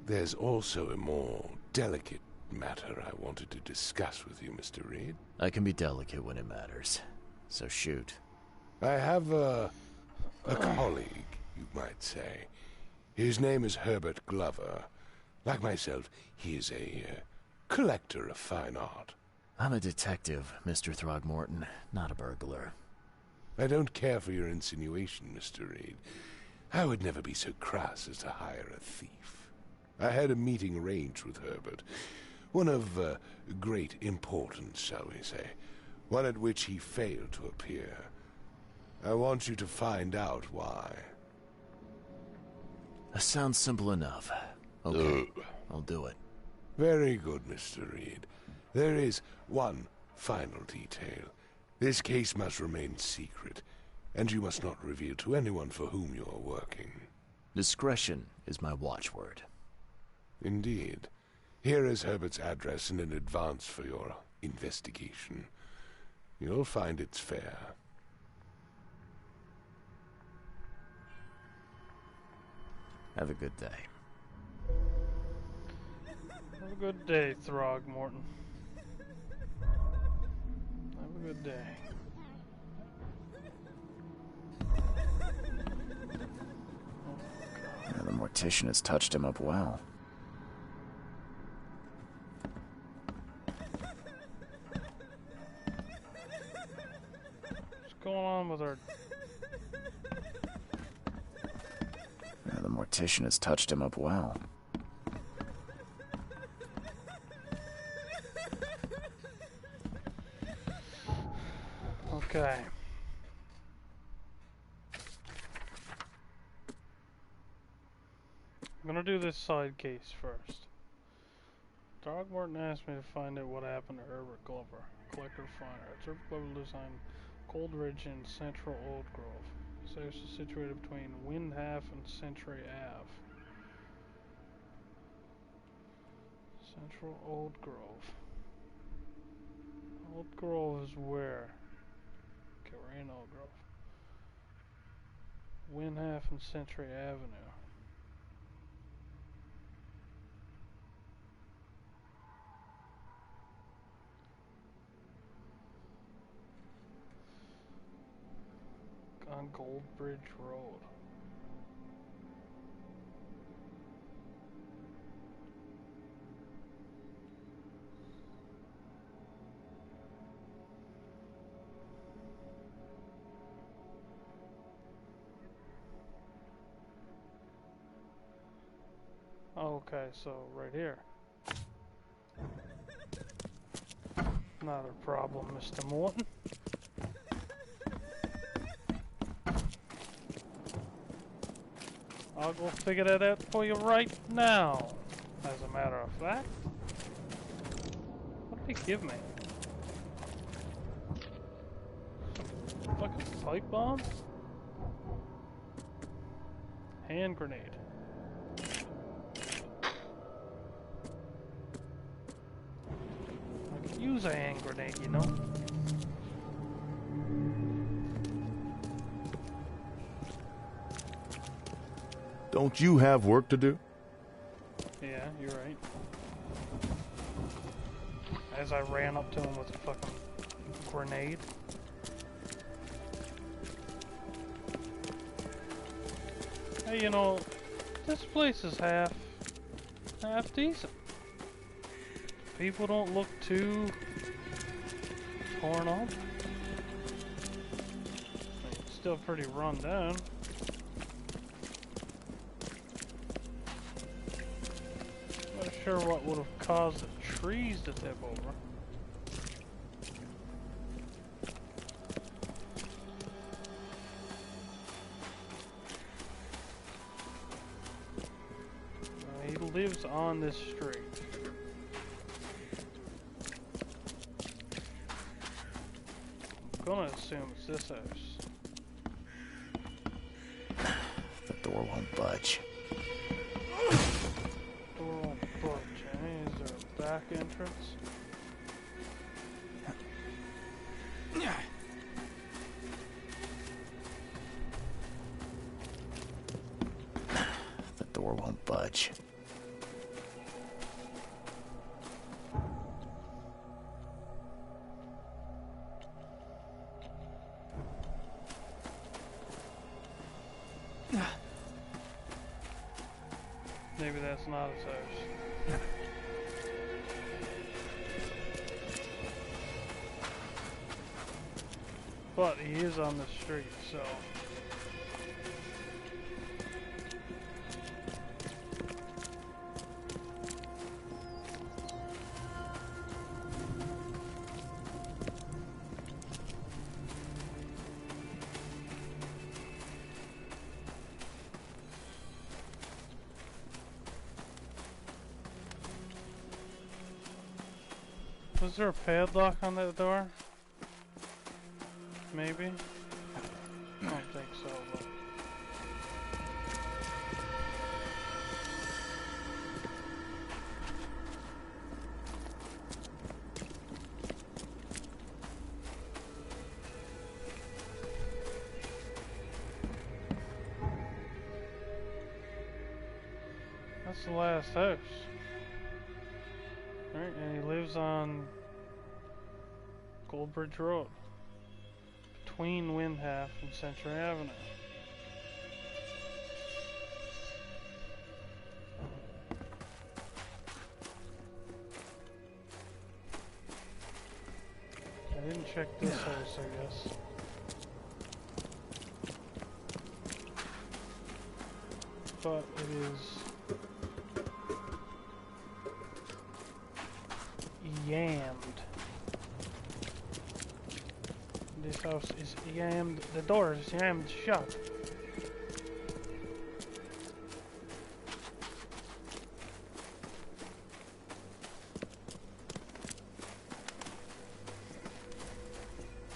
There's also a more delicate matter I wanted to discuss with you, Mr. Reed. I can be delicate when it matters, so shoot. I have a colleague, you might say. His name is Herbert Glover. Like myself, he is a collector of fine art. I'm a detective, Mr. Throgmorton, not a burglar. I don't care for your insinuation, Mr. Reed. I would never be so crass as to hire a thief. I had a meeting arranged with Herbert. One of great importance, shall we say. One at which he failed to appear. I want you to find out why. That sounds simple enough. Okay, I'll do it. Very good, Mr. Reed. There is one final detail. This case must remain secret, and you must not reveal to anyone for whom you are working. Discretion is my watchword. Indeed. Here is Herbert's address and an advance for your investigation. You'll find it's fair. Have a good day. Have a good day, Throgmorton. Have a good day. Yeah, the mortician has touched him up well. What's going on with our... Yeah, the mortician has touched him up well. Okay. I'm gonna do this side case first. Throgmorton asked me to find out what happened to Herbert Glover, collector of fine arts. Herbert Glover lives on Cold Ridge in central Old Grove. His house is situated between Windhalf and Century Ave. Central Old Grove. Old Grove is where? Okay, we're in Old Grove. Windhalf and Century Avenue. On Goldbridge Road. Okay, so right here. Not a problem, Mr. Morton. I'll go figure that out for you right now. As a matter of fact. What did he give me? Fucking pipe bomb? Hand grenade. I could use a hand grenade, you know? Don't you have work to do? Yeah, you're right. As I ran up to him with a fucking grenade. Hey, you know, this place is half decent. People don't look too torn up. It's still pretty run down. Not sure what would have caused the trees to tip over. lives on this street? I'm gonna assume it's this house. The door won't budge. Door won't budge, eh? Is there a back entrance? The door won't budge. Maybe that's not his house. But he is on the street, so... Was there a padlock on that door? Maybe? I don't think so, but... That's the last house. Alright, and he lives on Goldbridge Road, between Windhalf and Century Avenue. I didn't check this house, I guess. But it is yammed. This house is yammed. The door is yammed shut.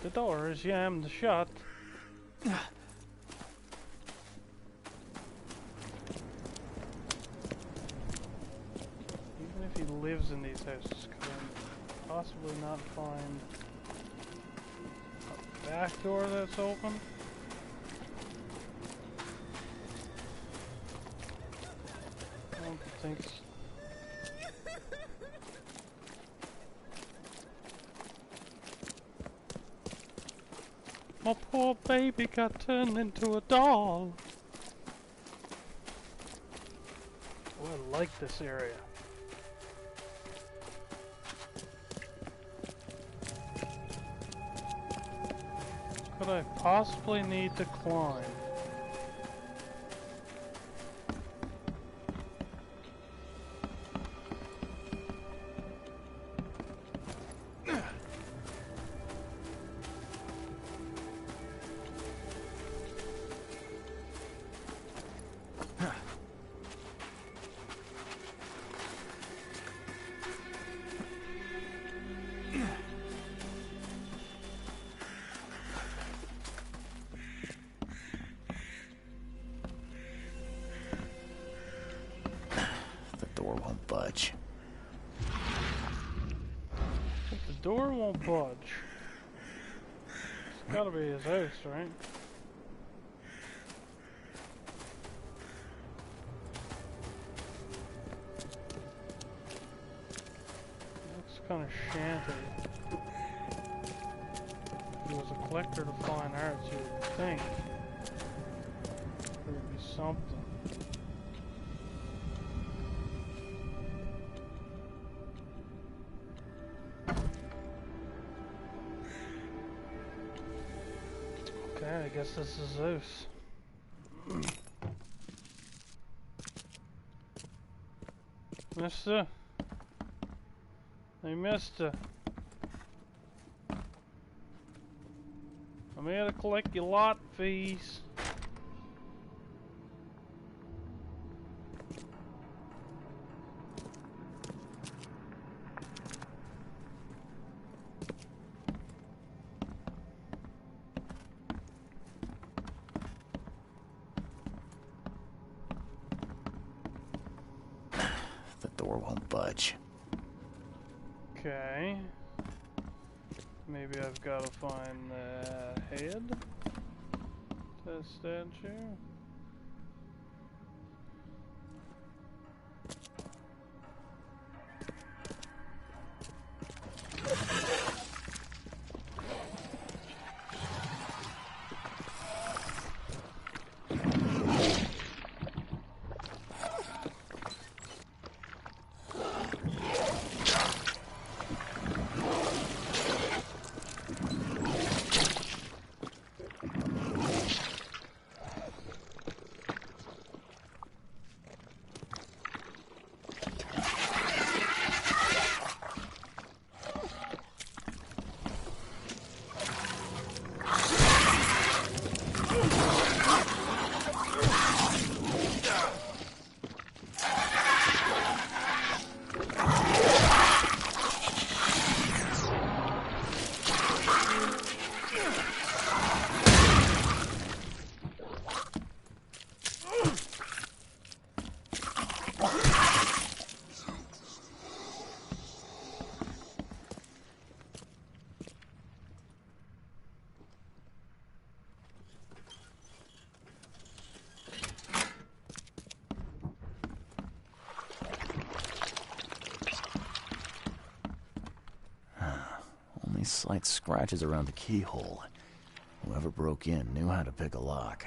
The door is yammed shut. Even if he lives in these houses, could I possibly not find a back door that's open? I don't think so. My poor baby got turned into a doll. Oh, I like this area. Could I possibly need to climb? Budge. The door won't budge. It's gotta be his house, right? Looks kind of shanty. If he was a collector of fine arts, you would think there would be something. Okay, I guess this is Zeus. Mister? Hey, mister. I'm here to collect your lot fees. door won't budge. Okay. Maybe I've got to find the head to the statue. Slight scratches around the keyhole. Whoever broke in knew how to pick a lock.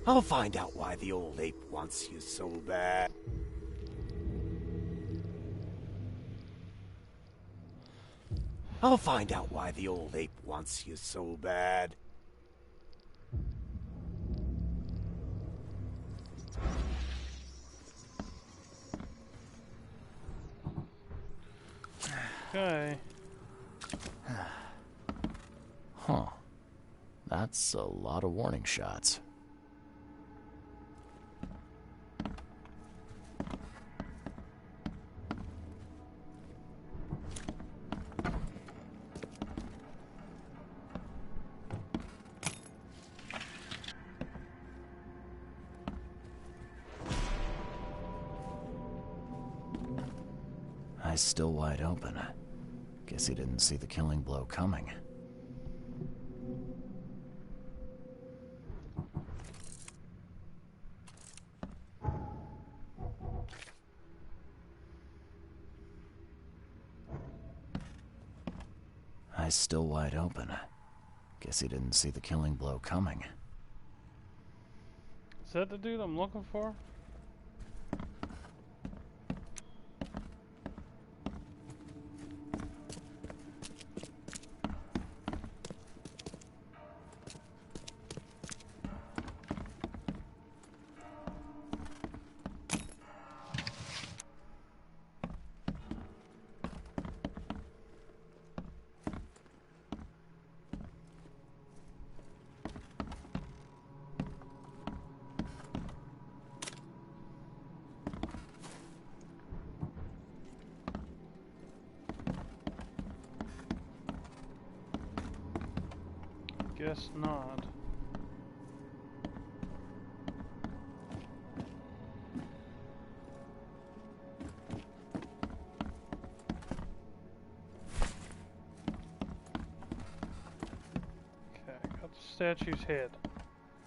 I'll find out why the old ape wants you so bad. I'll find out why the old ape wants you so bad. Okay. Huh. That's a lot of warning shots. Eyes still wide open. Guess he didn't see the killing blow coming. Eyes still wide open. Guess he didn't see the killing blow coming. Is that the dude I'm looking for? Guess not. Okay, got the statue's head.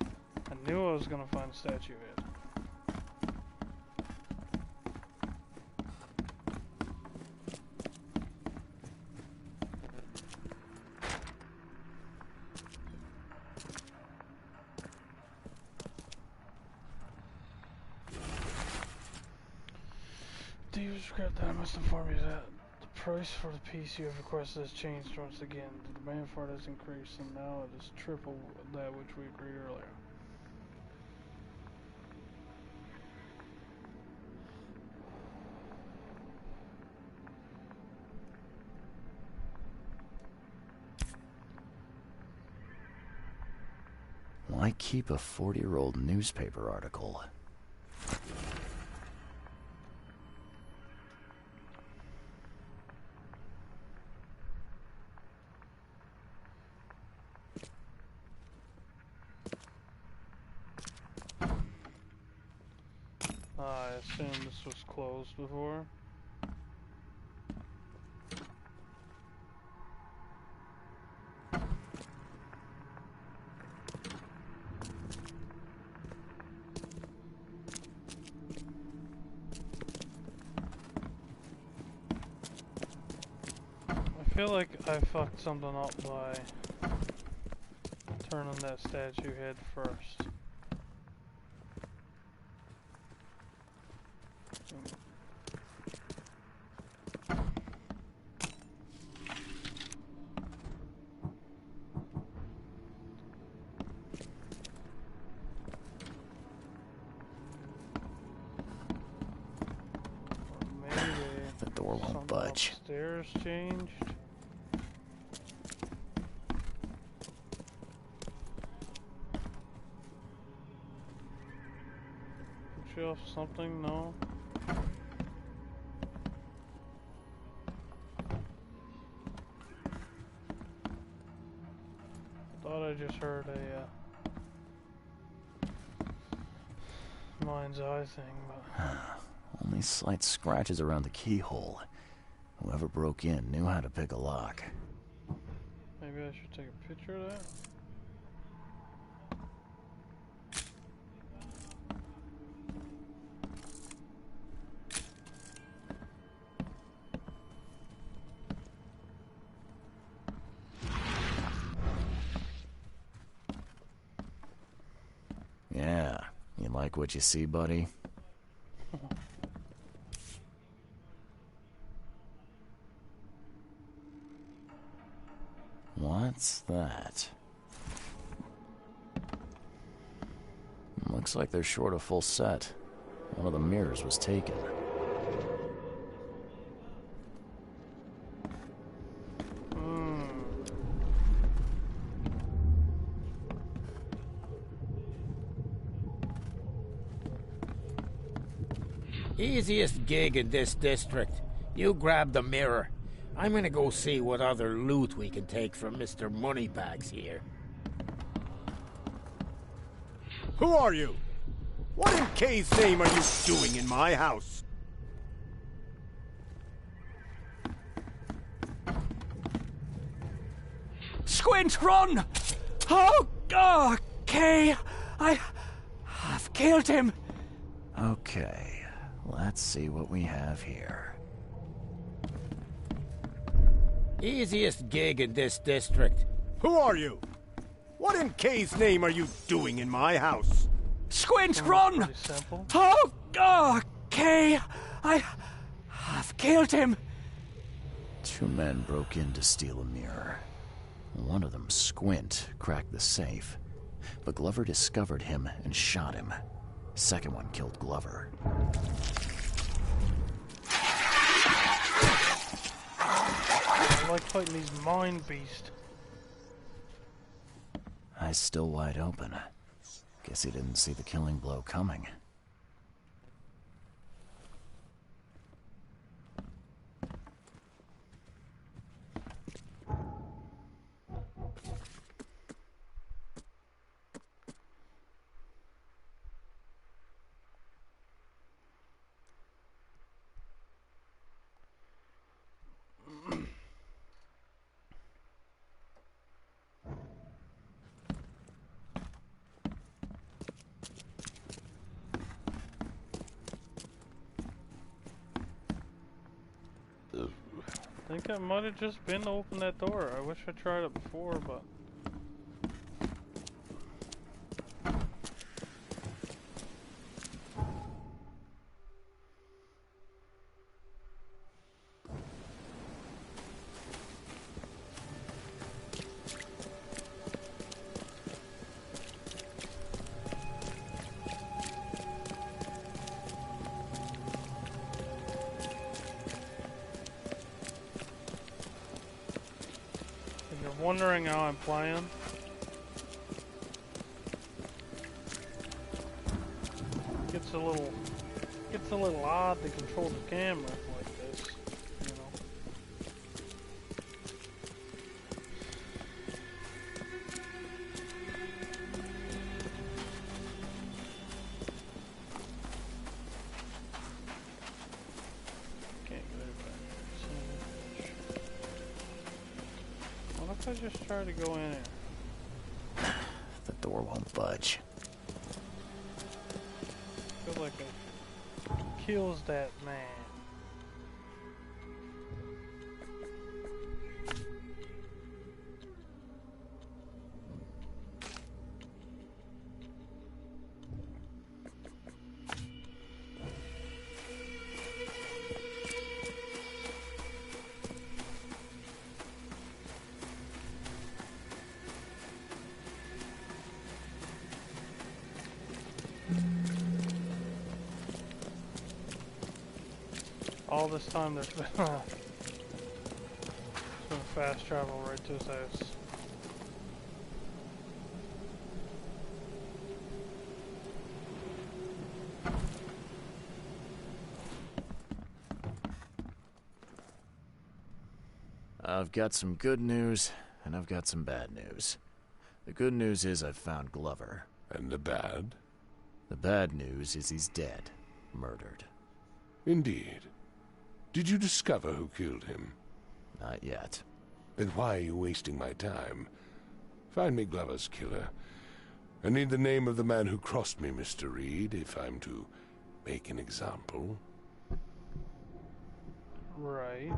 I knew I was gonna find the statue head. David script that I must inform you that the price for the piece you have requested has changed once again. The demand for it has increased, and now it is triple that which we agreed earlier. Why keep a 40-year-old newspaper article? I assume this was closed before. I feel like I fucked something up by turning that statue head first. The door won't budge. Stairs changed. Put you off something? No. I thought I just heard a mind's eye thing, but Only slight scratches around the keyhole. Whoever broke in knew how to pick a lock. maybe I should take a picture of that. Yeah, you like what you see, buddy? What's that? Looks like they're short a full set. One of the mirrors was taken. Easiest gig in this district. You grab the mirror. I'm gonna go see what other loot we can take from Mr. Moneybags here. Who are you? What in K's name are you doing in my house? Squint, run! Oh, okay. I've killed him. Okay, let's see what we have here. Easiest gig in this district. Who are you? What in K's name are you doing in my house? Squint, run! Oh, okay. I've killed him. Two men broke in to steal a mirror. One of them, Squint, cracked the safe, but Glover discovered him and shot him. Second one killed Glover. I like fighting these mind beasts. Eyes still wide open. Guess he didn't see the killing blow coming. I think I might have just been to open that door. I wish I tried it before, but wondering how I'm playing. Gets a little odd to control the camera like this, you know. if I just try to go in here? The door won't budge. I feel like it kills that man. All this time there's been fast travel right to his house. I've got some good news, and I've got some bad news. The good news is I've found Glover. And the bad? The bad news is he's dead. Murdered. Indeed. Did you discover who killed him? Not yet. Then why are you wasting my time? Find me Glover's killer. I need the name of the man who crossed me, Mr. Reed, if I'm to make an example. Right.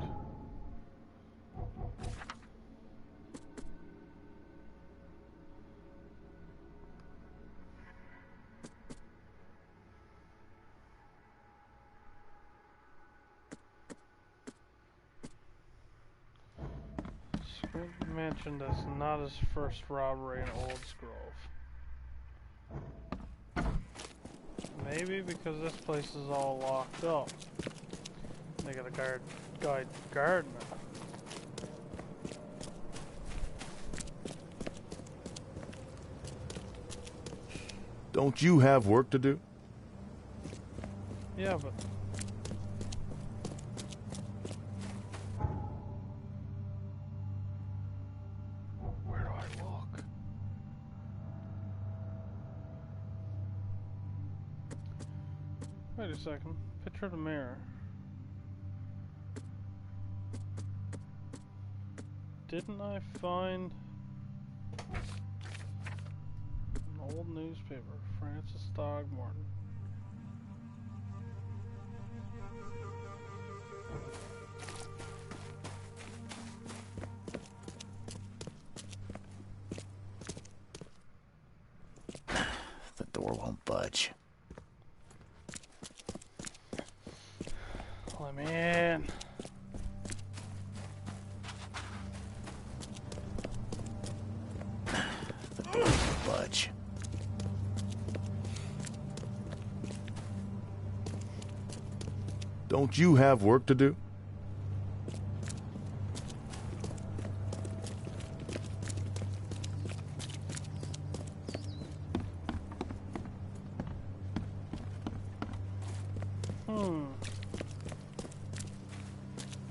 Squint mentioned that's not his first robbery in Oldsgrove. Maybe because this place is all locked up. They got a guard now. Don't you have work to do? Yeah, but where do I look? Wait a second. Picture the mirror. Didn't I find an old newspaper? Francis Throgmorton. The door won't budge. Let me in. The door won't budge. Don't you have work to do?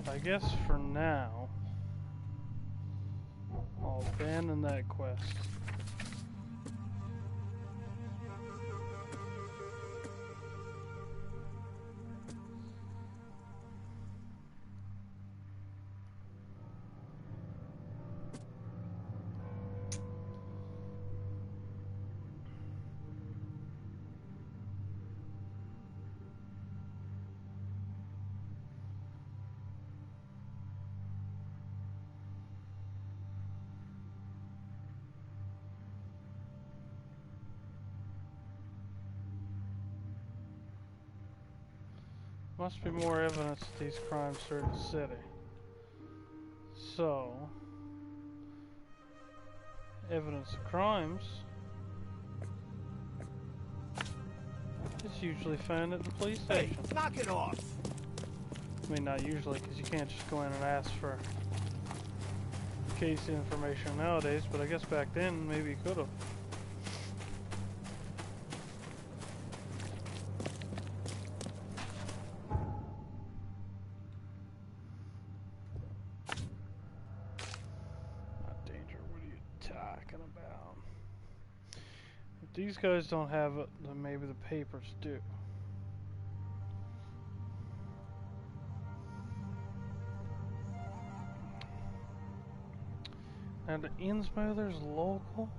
I guess for now, I'll abandon that quest. Must be more evidence that these crimes are in the city. So, evidence of crimes is usually found at the police station. Hey, knock it off! I mean, not usually, because you can't just go in and ask for case information nowadays, but I guess back then, maybe you could have. These guys don't have it, then maybe the papers do. And the Innsmouthers local?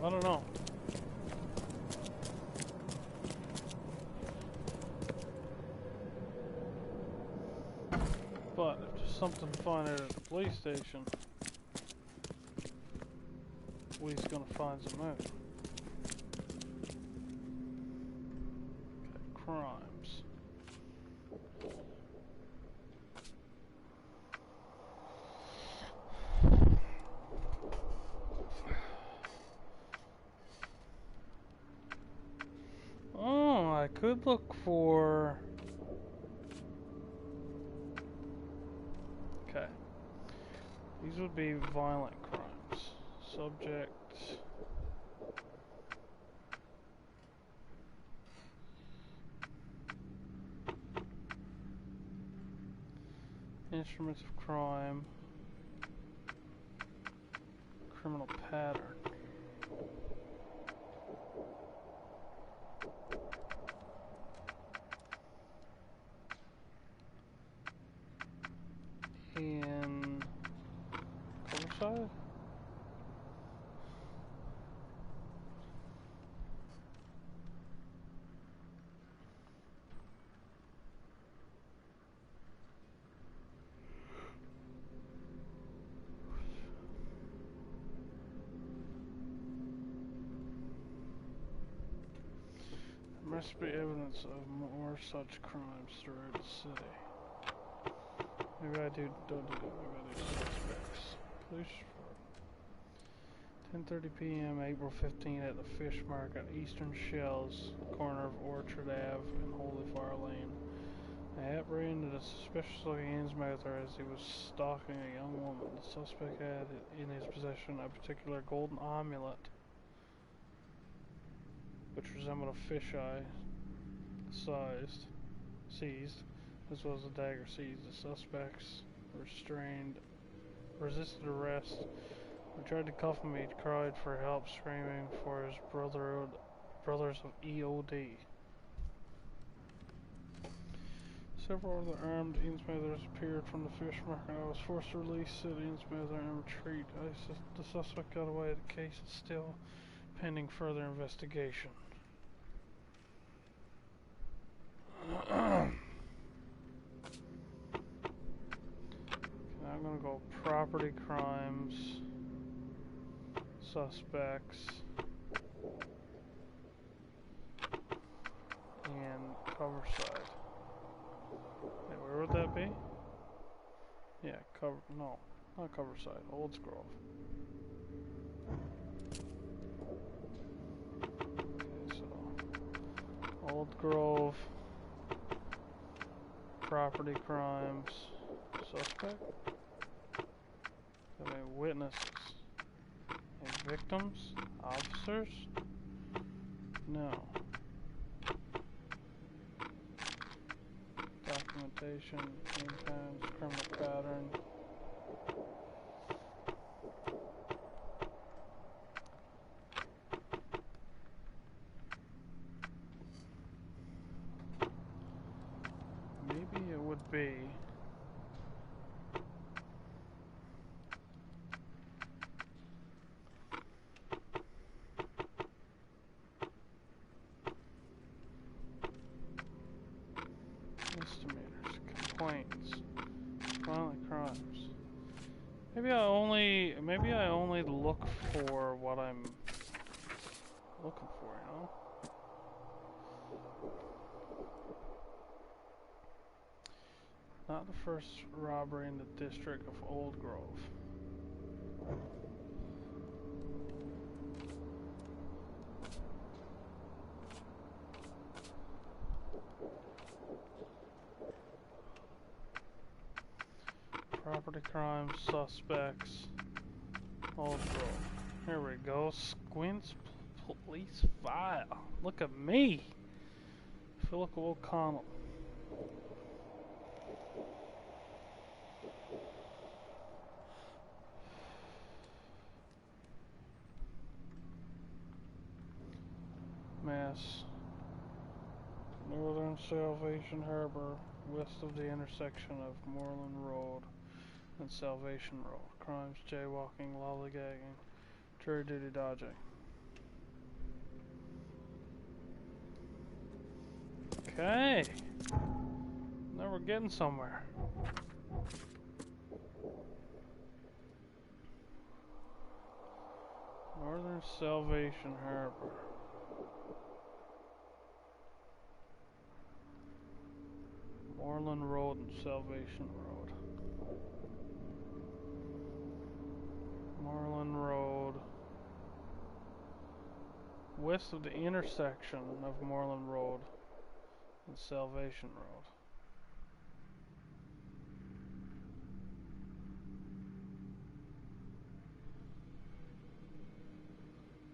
I don't know. But if there's something to find out at the police station, we's gonna find some out. Okay, crimes. Oh, I could look for... Okay. These would be violent crimes. Subject... Instruments of crime. Criminal pattern. In Coverside? There must be evidence of more such crimes throughout the city. Maybe I don't do that. Maybe I do suspects. Police report. 10:30 p.m. April 15 at the Fish Market, Eastern Shells, corner of Orchard Ave and Holy Fire Lane. I apprehended a suspicious-looking Innsmouther as he was stalking a young woman. The suspect had in his possession a particular golden amulet, which resembled a fisheye, seized, as well as a dagger seized. The suspects resisted arrest. We tried to cuff him. He cried for help, screaming for his brothers of EOD. Several other armed Innsmouthers appeared from the fish market. I was forced to release said Innsmouther and retreat. The suspect got away. The case is still pending further investigation. I'm gonna go property crimes, suspects, and Coverside. Wait, where would that be? Yeah, no, not Coverside, Olds Grove. Okay, so Old Grove, property crimes, suspect. Are they witnesses? Any victims? Officers? No. Documentation, impounds, criminal pattern. Maybe it would be misdemeanors, complaints, violent crimes. Maybe I only look for what I'm looking for, you know? Not the first robbery in the district of Old Grove. Property crimes, suspects. Old Grove. Here we go. Squint's police file. Look at me. Philip O'Connell. Mass. Northern Salvation Harbor, west of the intersection of Moreland Road and Salvation Road. Crimes, jaywalking, lollygagging, jury duty dodging. Okay. Now we're getting somewhere. Northern Salvation Harbor. Moreland Road and Salvation Road. Moreland Road. West of the intersection of Moreland Road and Salvation Road.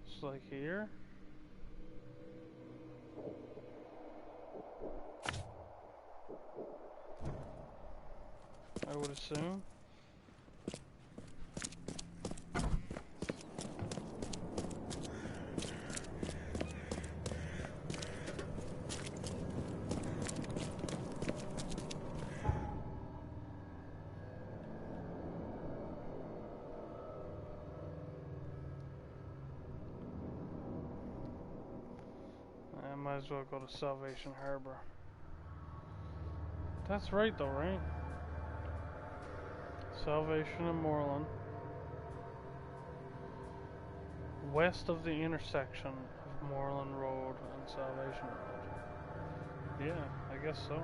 It's like here. I would assume. I might as well go to Salvation Harbor. That's right though, right? Salvation and Moreland. West of the intersection of Moreland Road and Salvation Road. Yeah, I guess so.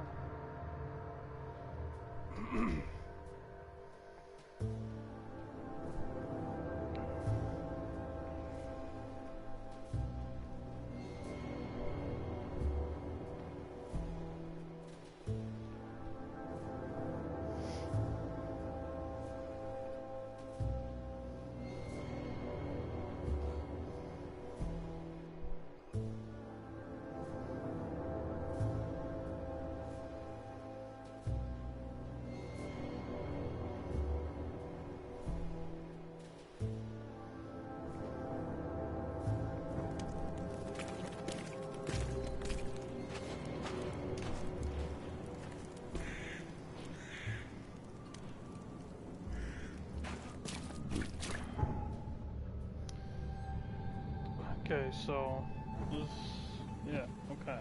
Okay, so this, yeah, okay.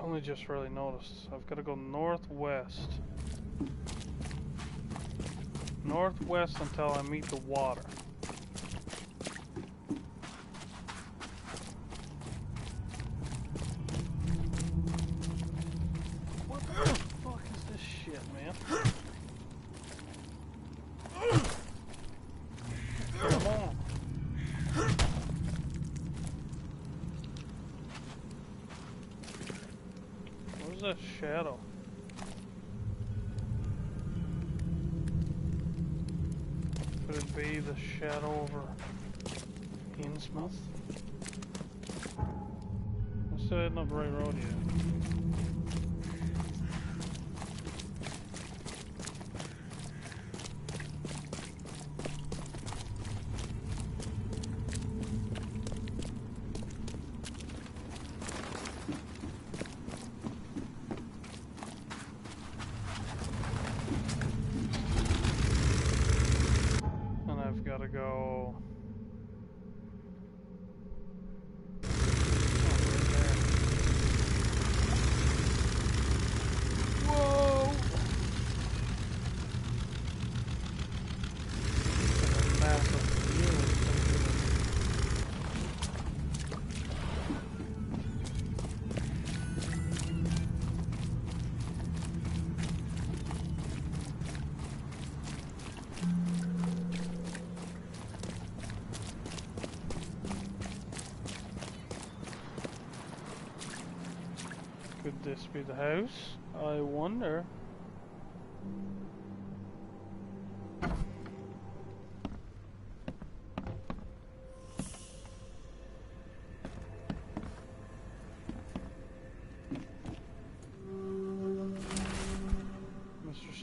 Only just really noticed. I've got to go northwest. Northwest until I meet the water. What the fuck is this shit, man? Come on. Where's that shadow? Could it be the shadow over Innsmouth? I'm still heading up the right road yet. Gotta go. Whoa! Massive Could this be the house? I wonder.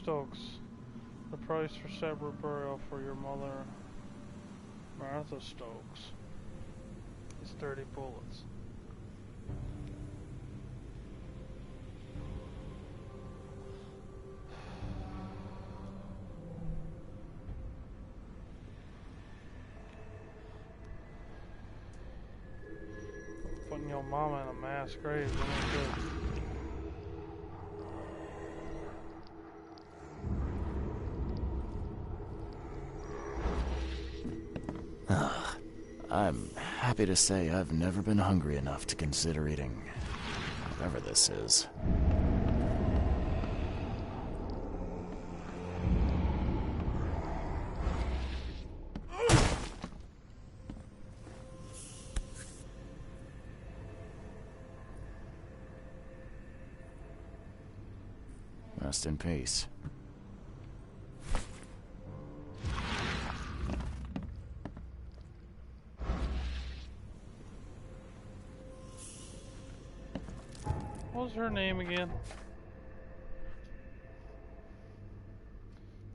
Stokes. The price for separate burial for your mother, Martha Stokes, is 30 bullets. Putting your mama in a mass grave ain't good. I'm happy to say I've never been hungry enough to consider eating whatever this is. Rest in peace. What was her name again?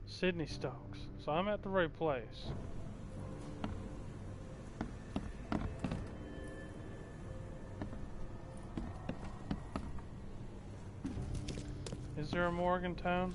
Sydney Stokes. So I'm at the right place. Is there a Morgantown?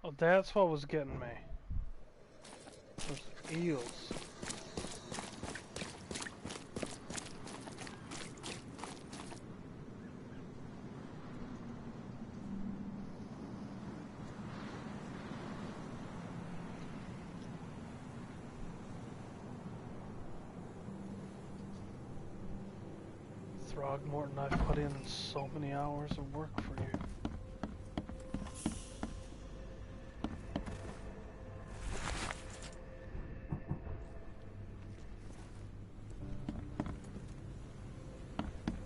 Oh, that's what was getting me. Those eels. Throgmorton, I've put in so many hours of work for you.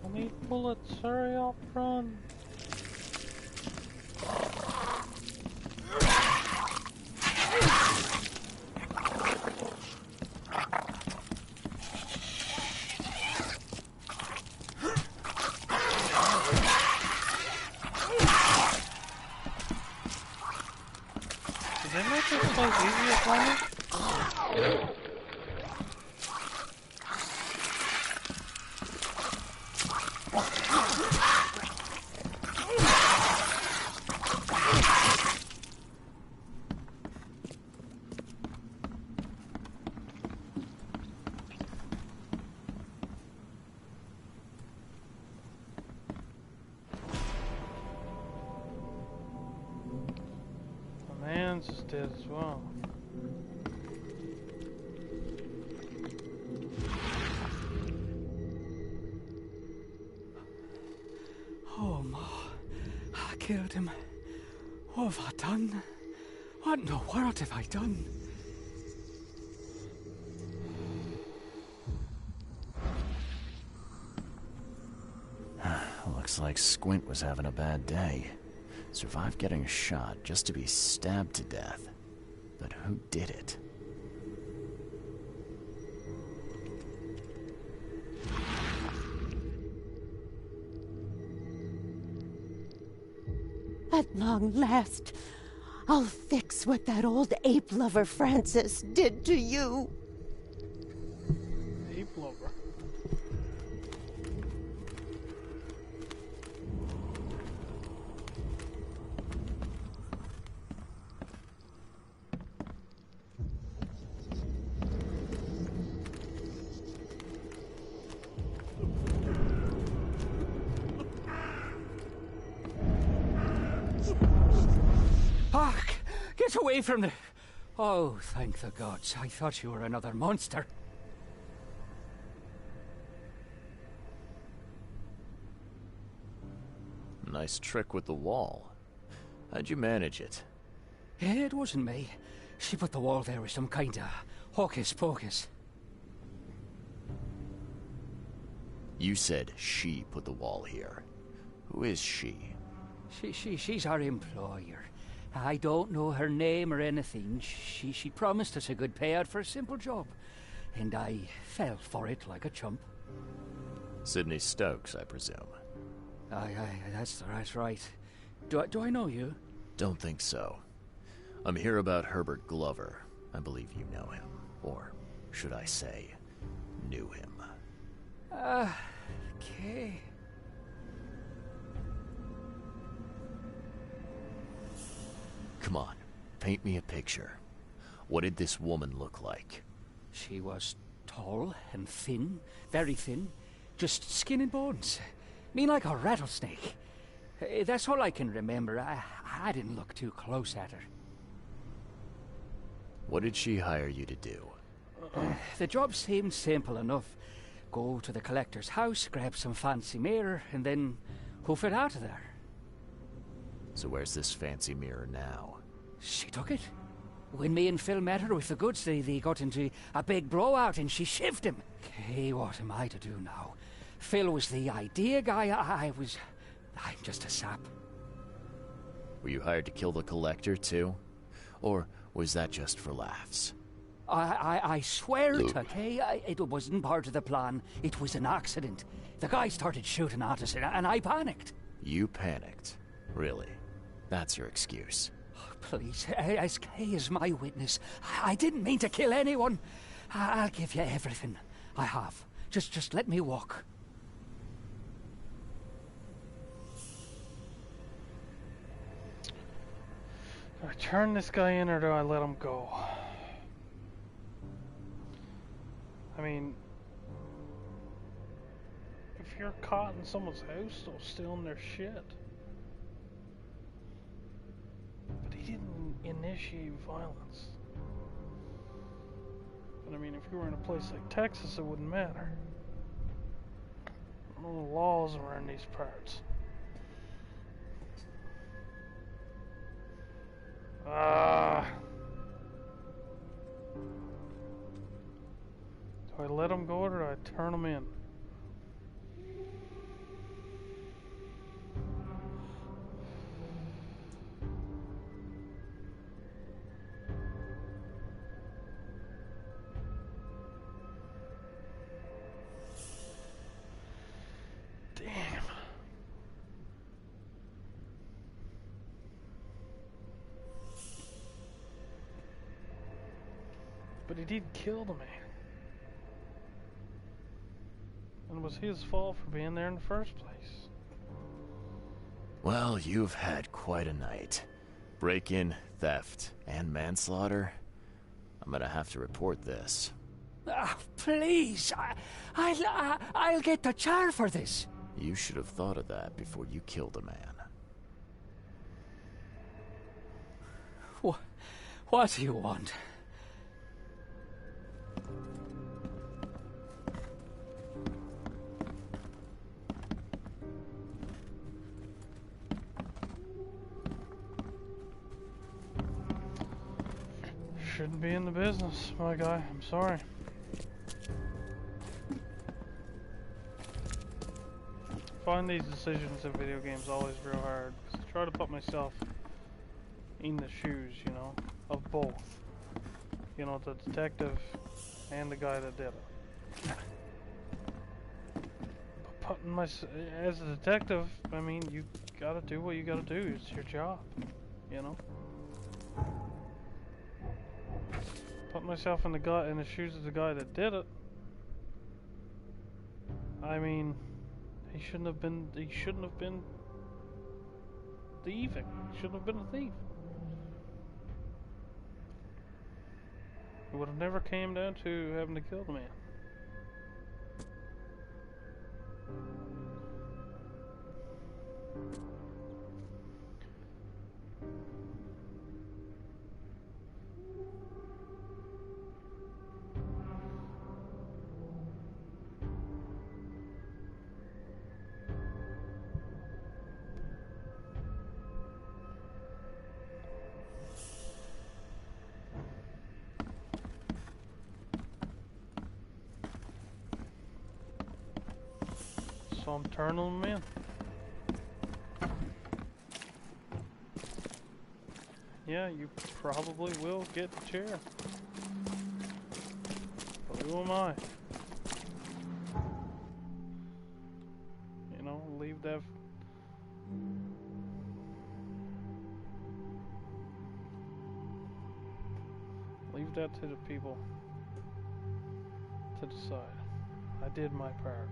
I need bullets, hurry up, run! The man's is dead as well. killed him. What have I done? What in the world have I done? Looks like Squint was having a bad day. Survived getting shot just to be stabbed to death. But who did it? At long last, I'll fix what that old ape lover Francis did to you. Ape lover. Get away from the... Oh, thank the gods. I thought you were another monster. Nice trick with the wall. How'd you manage it? It wasn't me. She put the wall there with some kind of hocus pocus. You said she put the wall here. Who is she? She's our employer. I don't know her name or anything. She promised us a good payout for a simple job. And I fell for it like a chump. Sydney Stokes, I presume. That's right. Do I know you? Don't think so. I'm here about Herbert Glover. I believe you know him. Or should I say, knew him. Okay. Come on, paint me a picture. What did this woman look like? She was tall and thin, very thin. Just skin and bones. Mean like a rattlesnake. That's all I can remember. I didn't look too close at her. What did she hire you to do? The job seemed simple enough. Go to the collector's house, grab some fancy mirror, and then hoof it out of there. So where's this fancy mirror now? She took it. When me and Phil met her with the goods, they got into a big blowout and she shivved him. Okay, what am I to do now? Phil was the idea guy, I'm just a sap. Were you hired to kill the collector, too? Or was that just for laughs? I swear it, okay? It wasn't part of the plan. It was an accident. The guy started shooting at us and I panicked. You panicked? Really? That's your excuse? Oh, please, SK is my witness. I didn't mean to kill anyone. I'll give you everything. I have. Just let me walk. Do I turn this guy in or do I let him go? I mean, if you're caught in someone's house, they'll steal their shit. But he didn't initiate violence. But I mean, if you were in a place like Texas, it wouldn't matter. No laws around these parts. Do I let him go or do I turn him in? But he did kill the man. And it was his fault for being there in the first place. Well, you've had quite a night. Break-in, theft, and manslaughter. I'm gonna have to report this. Please, I'll get the char for this. You should have thought of that before you killed a man. What do you want? shouldn't be in the business, my guy. I'm sorry. I find these decisions in video games always real hard. 'Cause I try to put myself in the shoes, you know, of both. You know, the detective and the guy that did it. Putting my, as a detective, I mean, you gotta do what you gotta do. It's your job, you know. Put myself in the shoes of the guy that did it. I mean, he shouldn't have been thieving. He shouldn't have been a thief. It would have never came down to having to kill the man. So I'm turning them in. Yeah, you probably will get the chair. But who am I? You know, leave that... Leave that to the people to decide. I did my part.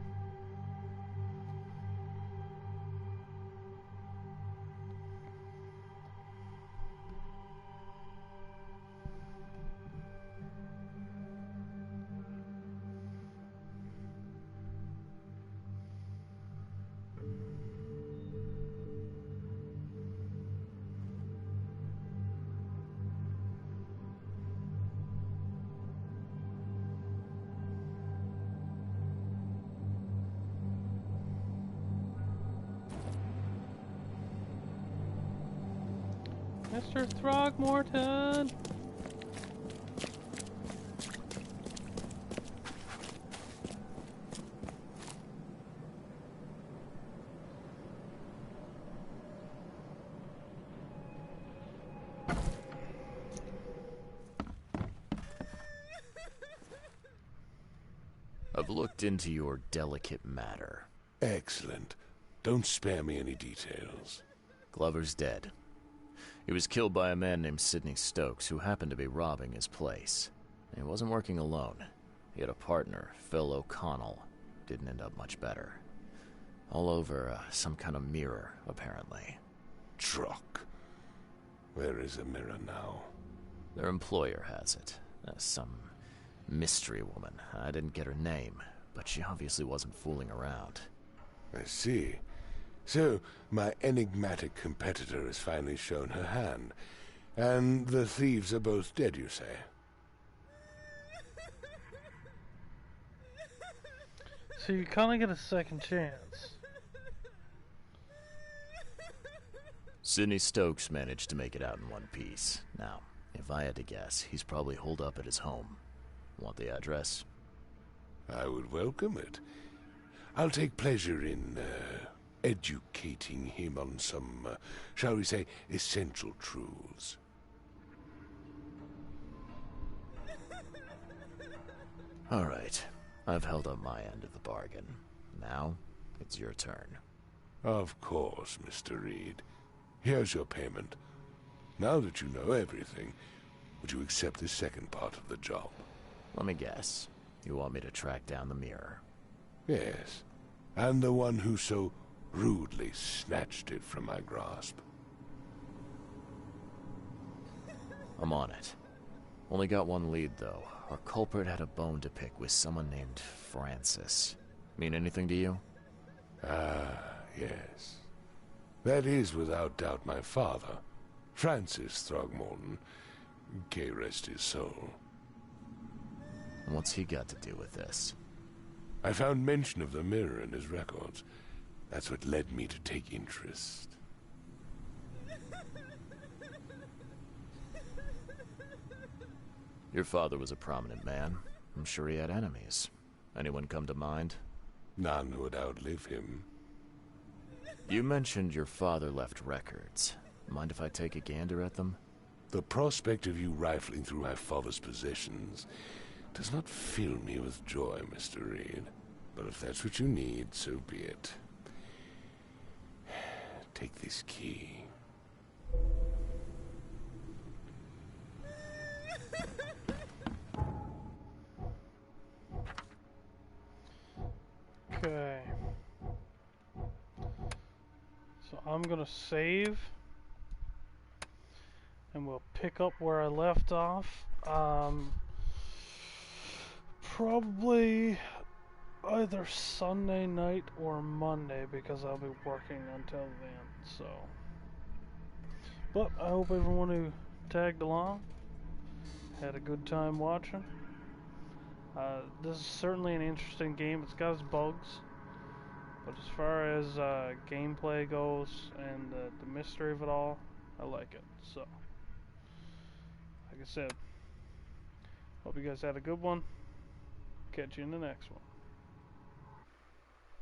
Mr. Throgmorton! I've looked into your delicate matter. Excellent. Don't spare me any details. Glover's dead. He was killed by a man named Sidney Stokes, who happened to be robbing his place. He wasn't working alone. He had a partner, Phil O'Connell. Didn't end up much better. All over some kind of mirror, apparently. Truck. Where is the mirror now? Their employer has it. Some mystery woman. I didn't get her name, but she obviously wasn't fooling around. I see. So, my enigmatic competitor has finally shown her hand. And the thieves are both dead, you say? So you kind of get a second chance. Sidney Stokes managed to make it out in one piece. Now, if I had to guess, he's probably holed up at his home. Want the address? I would welcome it. I'll take pleasure in, educating him on some, shall we say, essential truths. All right. I've held up my end of the bargain. Now, it's your turn. Of course, Mr. Reed. Here's your payment. Now that you know everything, would you accept the second part of the job? Let me guess. You want me to track down the mirror? Yes. And the one who so rudely snatched it from my grasp. I'm on it. Only got one lead, though. Our culprit had a bone to pick with someone named Francis. Mean anything to you? Ah, yes. That is without doubt my father, Francis Throgmorton. May rest his soul. What's he got to do with this? I found mention of the mirror in his records. That's what led me to take interest. Your father was a prominent man. I'm sure he had enemies. Anyone come to mind? None who would outlive him. You mentioned your father left records. Mind if I take a gander at them? The prospect of you rifling through my father's possessions does not fill me with joy, Mr. Reed. But if that's what you need, so be it. Take this key. Okay. So I'm gonna save. And we'll pick up where I left off. Probably either Sunday night or Monday because I'll be working until then, so. But I hope everyone who tagged along had a good time watching. This is certainly an interesting game. It's got its bugs, but as far as gameplay goes and the mystery of it all, I like it. So, like I said, hope you guys had a good one. Catch you in the next one.